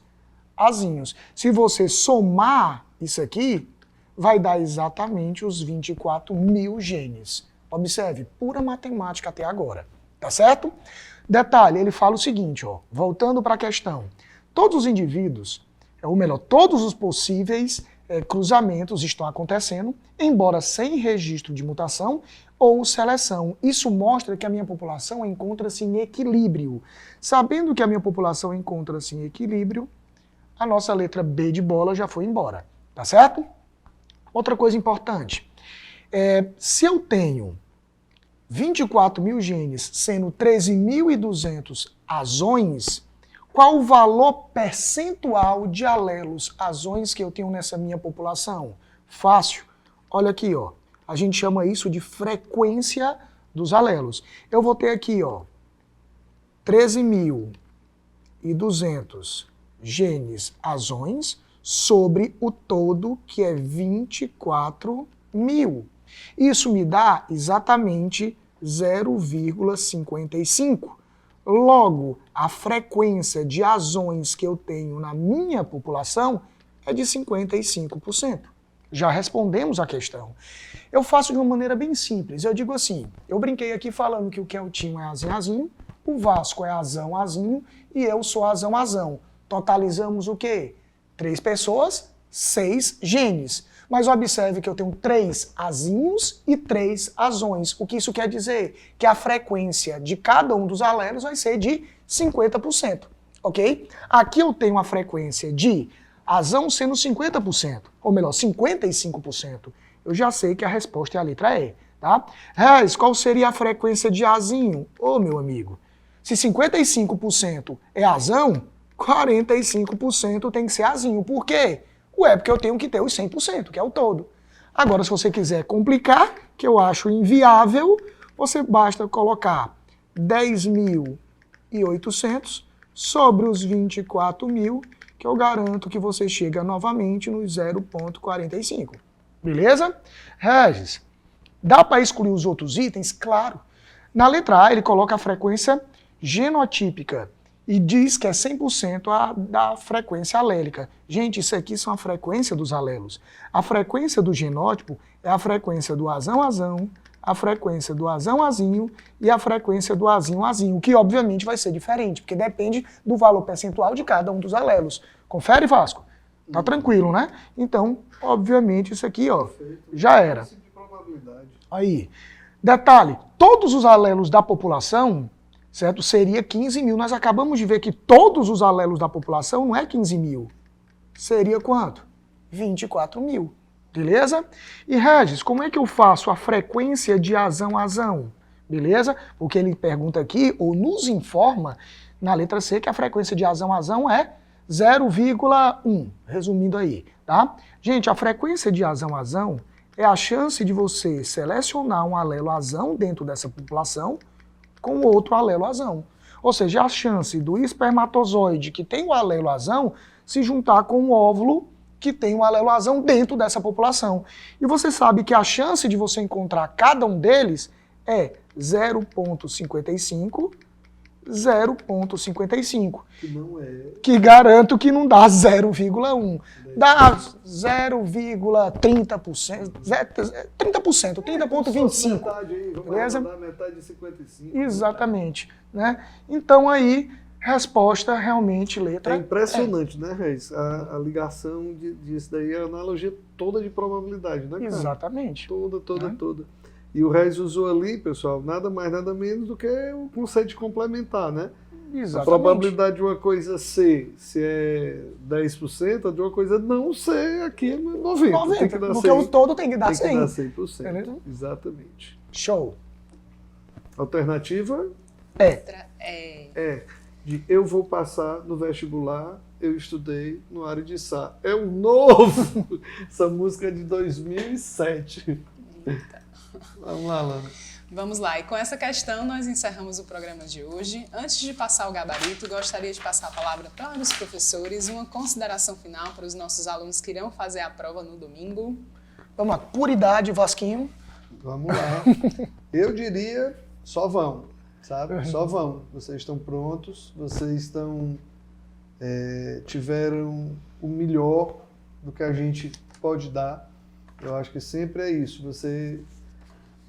S5: azinhos. Se você somar isso aqui, vai dar exatamente os 24 mil genes. Observe, pura matemática até agora, tá certo? Detalhe, ele fala o seguinte, ó, voltando para a questão. Todos os indivíduos, ou melhor, todos os possíveis cruzamentos estão acontecendo, embora sem registro de mutação ou seleção. Isso mostra que a minha população encontra-se em equilíbrio. Sabendo que a minha população encontra-se em equilíbrio, a nossa letra B de bola já foi embora, tá certo? Outra coisa importante, se eu tenho 24 mil genes, sendo 13.200 azões, qual o valor percentual de alelos azões que eu tenho nessa minha população? Fácil. Olha aqui, ó. A gente chama isso de frequência dos alelos. Eu vou ter aqui, ó, 13.200 genes azões sobre o todo, que é 24 mil. Isso me dá exatamente 0,55. Logo, a frequência de azões que eu tenho na minha população é de 55%. Já respondemos a questão. Eu faço de uma maneira bem simples. Eu digo assim, eu brinquei aqui falando que o Keltinho é azinho, o Vasco é azinho e eu sou azão. Totalizamos o quê? 3 pessoas, 6 genes. Mas observe que eu tenho 3 azinhos e 3 azões. O que isso quer dizer? Que a frequência de cada um dos alelos vai ser de 50%, ok? Aqui eu tenho a frequência de azão sendo 50%, ou melhor, 55%. Eu já sei que a resposta é a letra E, tá? Reis, qual seria a frequência de azinho? Ô, meu amigo, se 55% é azão, 45% tem que ser azinho. Por quê? Porque eu tenho que ter os 100%, que é o todo. Agora, se você quiser complicar, que eu acho inviável, você basta colocar 10.800 sobre os 24 mil, que eu garanto que você chega novamente no 0,45. Beleza? Regis, dá para excluir os outros itens? Claro. Na letra A, ele coloca a frequência genotípica e diz que é 100% da frequência alélica. Gente, isso aqui são a frequência dos alelos. A frequência do genótipo é a frequência do azão, a frequência do azinho e a frequência do azinho, que obviamente vai ser diferente, porque depende do valor percentual de cada um dos alelos. Confere, Vasco? Tá tranquilo, né? Então, obviamente, isso aqui, ó, já era. Aí, detalhe, todos os alelos da população, certo? Seria 15 mil. Nós acabamos de ver que todos os alelos da população não é 15 mil. seria quanto? 24 mil. Beleza? E Regis, como é que eu faço a frequência de azão a azão? Beleza? Porque ele pergunta aqui, ou nos informa, na letra C, que a frequência de azão a azão é 0,1. Resumindo aí, tá? Gente, a frequência de azão a azão é a chance de você selecionar um alelo azão dentro dessa população com outro alelo azão. Ou seja, a chance do espermatozoide que tem o alelo azão se juntar com um óvulo que tem um alelo azão dentro dessa população. E você sabe que a chance de você encontrar cada um deles é 0,55, 0,55.
S4: Que não é.
S5: Que garanto que não dá 0,1. Dá 0,30%, 30,25. Beleza?
S4: Vamos metade de 55.
S5: Exatamente. Né? Então aí, resposta realmente, letra
S4: É impressionante, né, Reis? A ligação disso daí, a analogia toda de probabilidade, né, cara?
S5: Exatamente.
S4: Toda. E o Reis usou ali, pessoal, nada mais, nada menos do que o conceito de complementar, né?
S5: Exatamente.
S4: A probabilidade de uma coisa ser, se é 10%, a de uma coisa não ser, aqui é 90%. Tem que dar
S5: porque
S4: 100%.
S5: o todo tem que dar 100%.
S4: Tem que dar 100%.
S5: Beleza?
S4: Exatamente.
S5: Show.
S4: Alternativa de eu vou passar no vestibular, eu estudei no área de Sá. É um novo! Essa música é de 2007. Vamos lá, Lana.
S3: Vamos lá, e com essa questão nós encerramos o programa de hoje. Antes de passar o gabarito, gostaria de passar a palavra para os professores, uma consideração final para os nossos alunos que irão fazer a prova no domingo.
S5: Vamos lá, puridade, Vasquinho.
S4: Vamos lá. Eu diria, só vão, sabe? Só vão. Vocês estão prontos, vocês tiveram o melhor do que a gente pode dar. Eu acho que sempre é isso. Você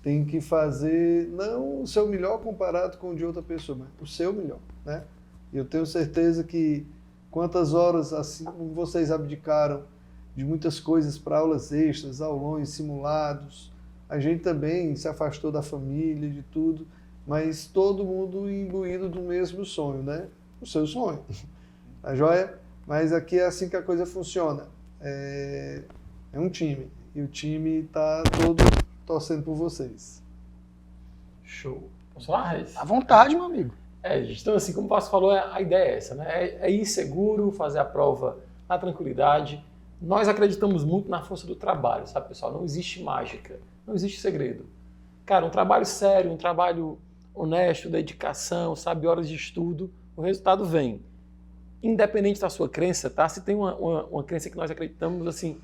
S4: tem que fazer, não o seu melhor comparado com o de outra pessoa, mas o seu melhor, né? E eu tenho certeza que quantas horas, assim como vocês abdicaram de muitas coisas para aulas extras, aulões, simulados, a gente também se afastou da família, de tudo, mas todo mundo imbuído do mesmo sonho, né? O seu sonho, tá joia? Mas aqui é assim que a coisa funciona. É um time, e o time está todo torcendo por vocês.
S6: Show. Vamos lá, Reis?
S5: À vontade, meu amigo.
S6: Gente, então assim, como o Vasco falou, a ideia é essa, né? É ir seguro, fazer a prova na tranquilidade. Nós acreditamos muito na força do trabalho, sabe, pessoal? Não existe mágica, não existe segredo. Cara, um trabalho sério, um trabalho honesto, dedicação, sabe, horas de estudo, o resultado vem. Independente da sua crença, tá? Se tem uma crença que nós acreditamos, assim,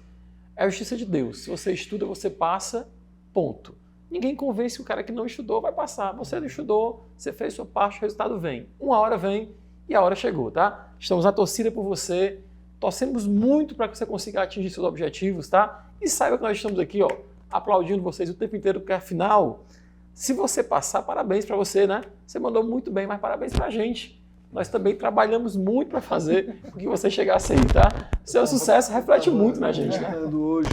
S6: é a justiça de Deus. Se você estuda, você passa, ponto. Ninguém convence o cara que não estudou, vai passar. Você não estudou, você fez sua parte, o resultado vem. Uma hora vem e a hora chegou, tá? Estamos na torcida por você, torcemos muito para que você consiga atingir seus objetivos, tá? E saiba que nós estamos aqui, ó, aplaudindo vocês o tempo inteiro, porque afinal, se você passar, parabéns para você, né? Você mandou muito bem, mas parabéns para a gente. Nós também trabalhamos muito para fazer com que você chegasse aí, tá? Seu sucesso reflete muito na gente, né?
S4: Hoje,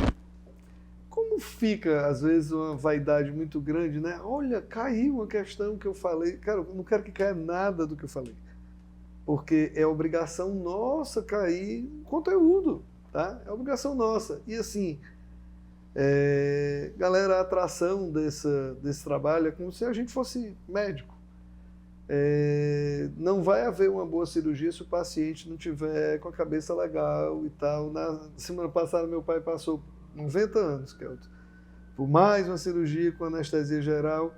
S4: como fica, às vezes, uma vaidade muito grande, né? Olha, caiu uma questão que eu falei. Cara, eu não quero que caia nada do que eu falei. Porque é obrigação nossa cair conteúdo, tá? É obrigação nossa. E assim, galera, a atração desse trabalho é como se a gente fosse médico. Não vai haver uma boa cirurgia se o paciente não tiver com a cabeça legal e tal. Na semana passada, meu pai passou 90 anos, Kelton, por mais uma cirurgia com anestesia geral,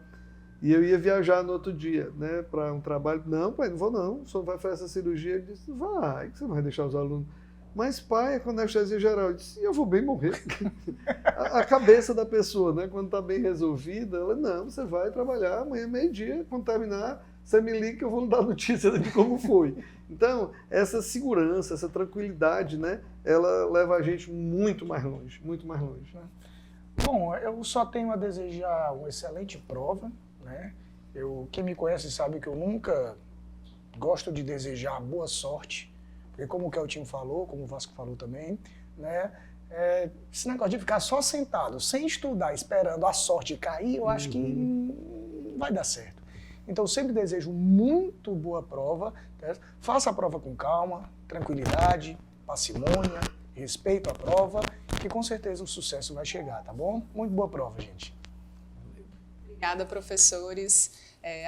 S4: e eu ia viajar no outro dia, né, para um trabalho. Não, pai, não vou não, só vai fazer essa cirurgia. Ele disse, vai, que você não vai deixar os alunos. Mas, pai, é com anestesia geral. Eu disse, eu vou bem morrer. A cabeça da pessoa, né, quando está bem resolvida, ela, não, você vai trabalhar amanhã, meio-dia, quando terminar, você me liga que eu vou lhe dar notícia de como foi. Então, essa segurança, essa tranquilidade, né, ela leva a gente muito mais longe, muito mais longe.
S5: Bom, eu só tenho a desejar uma excelente prova, né? Quem me conhece sabe que eu nunca gosto de desejar boa sorte, porque como o Keltinho falou, como o Vasco falou também, né? Esse negócio de ficar só sentado, sem estudar, esperando a sorte cair, eu acho que não vai dar certo. Então, eu sempre desejo muito boa prova, né? Faça a prova com calma, tranquilidade, parcimônia, respeito à prova, que com certeza o sucesso vai chegar, tá bom? Muito boa prova, gente.
S3: Obrigada, professores.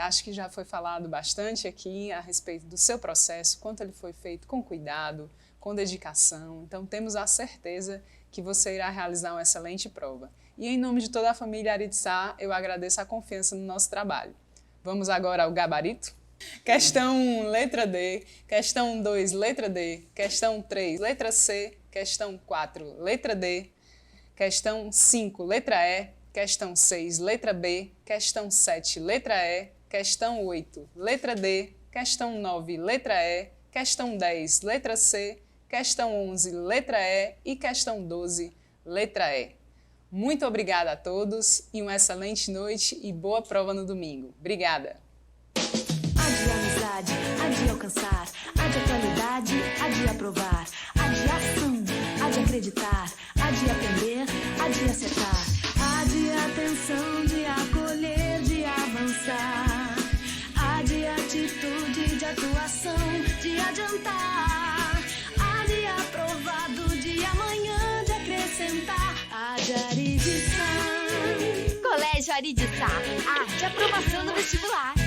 S3: Acho que já foi falado bastante aqui a respeito do seu processo, quanto ele foi feito com cuidado, com dedicação. Então, temos a certeza que você irá realizar uma excelente prova. E em nome de toda a família Aritsá, eu agradeço a confiança no nosso trabalho. Vamos agora ao gabarito? Questão 1, letra D. Questão 2, letra D. Questão 3, letra C. Questão 4, letra D. Questão 5, letra E. Questão 6, letra B. Questão 7, letra E. Questão 8, letra D. Questão 9, letra E. Questão 10, letra C. Questão 11, letra E. E questão 12, letra E. Muito obrigada a todos e uma excelente noite e boa prova no domingo. Obrigada!
S1: Há de amizade, há de alcançar, há de atualidade, há de aprovar, há de ação, há de acreditar, há de aprender, há de acertar, há de atenção, de acolher, de avançar, há de atitude, de atuação, de adiantar, há de aprovado, de amanhã, de acrescentar, há de Aridiçá.
S2: Colégio Aridiçá, a de aprovação no vestibular.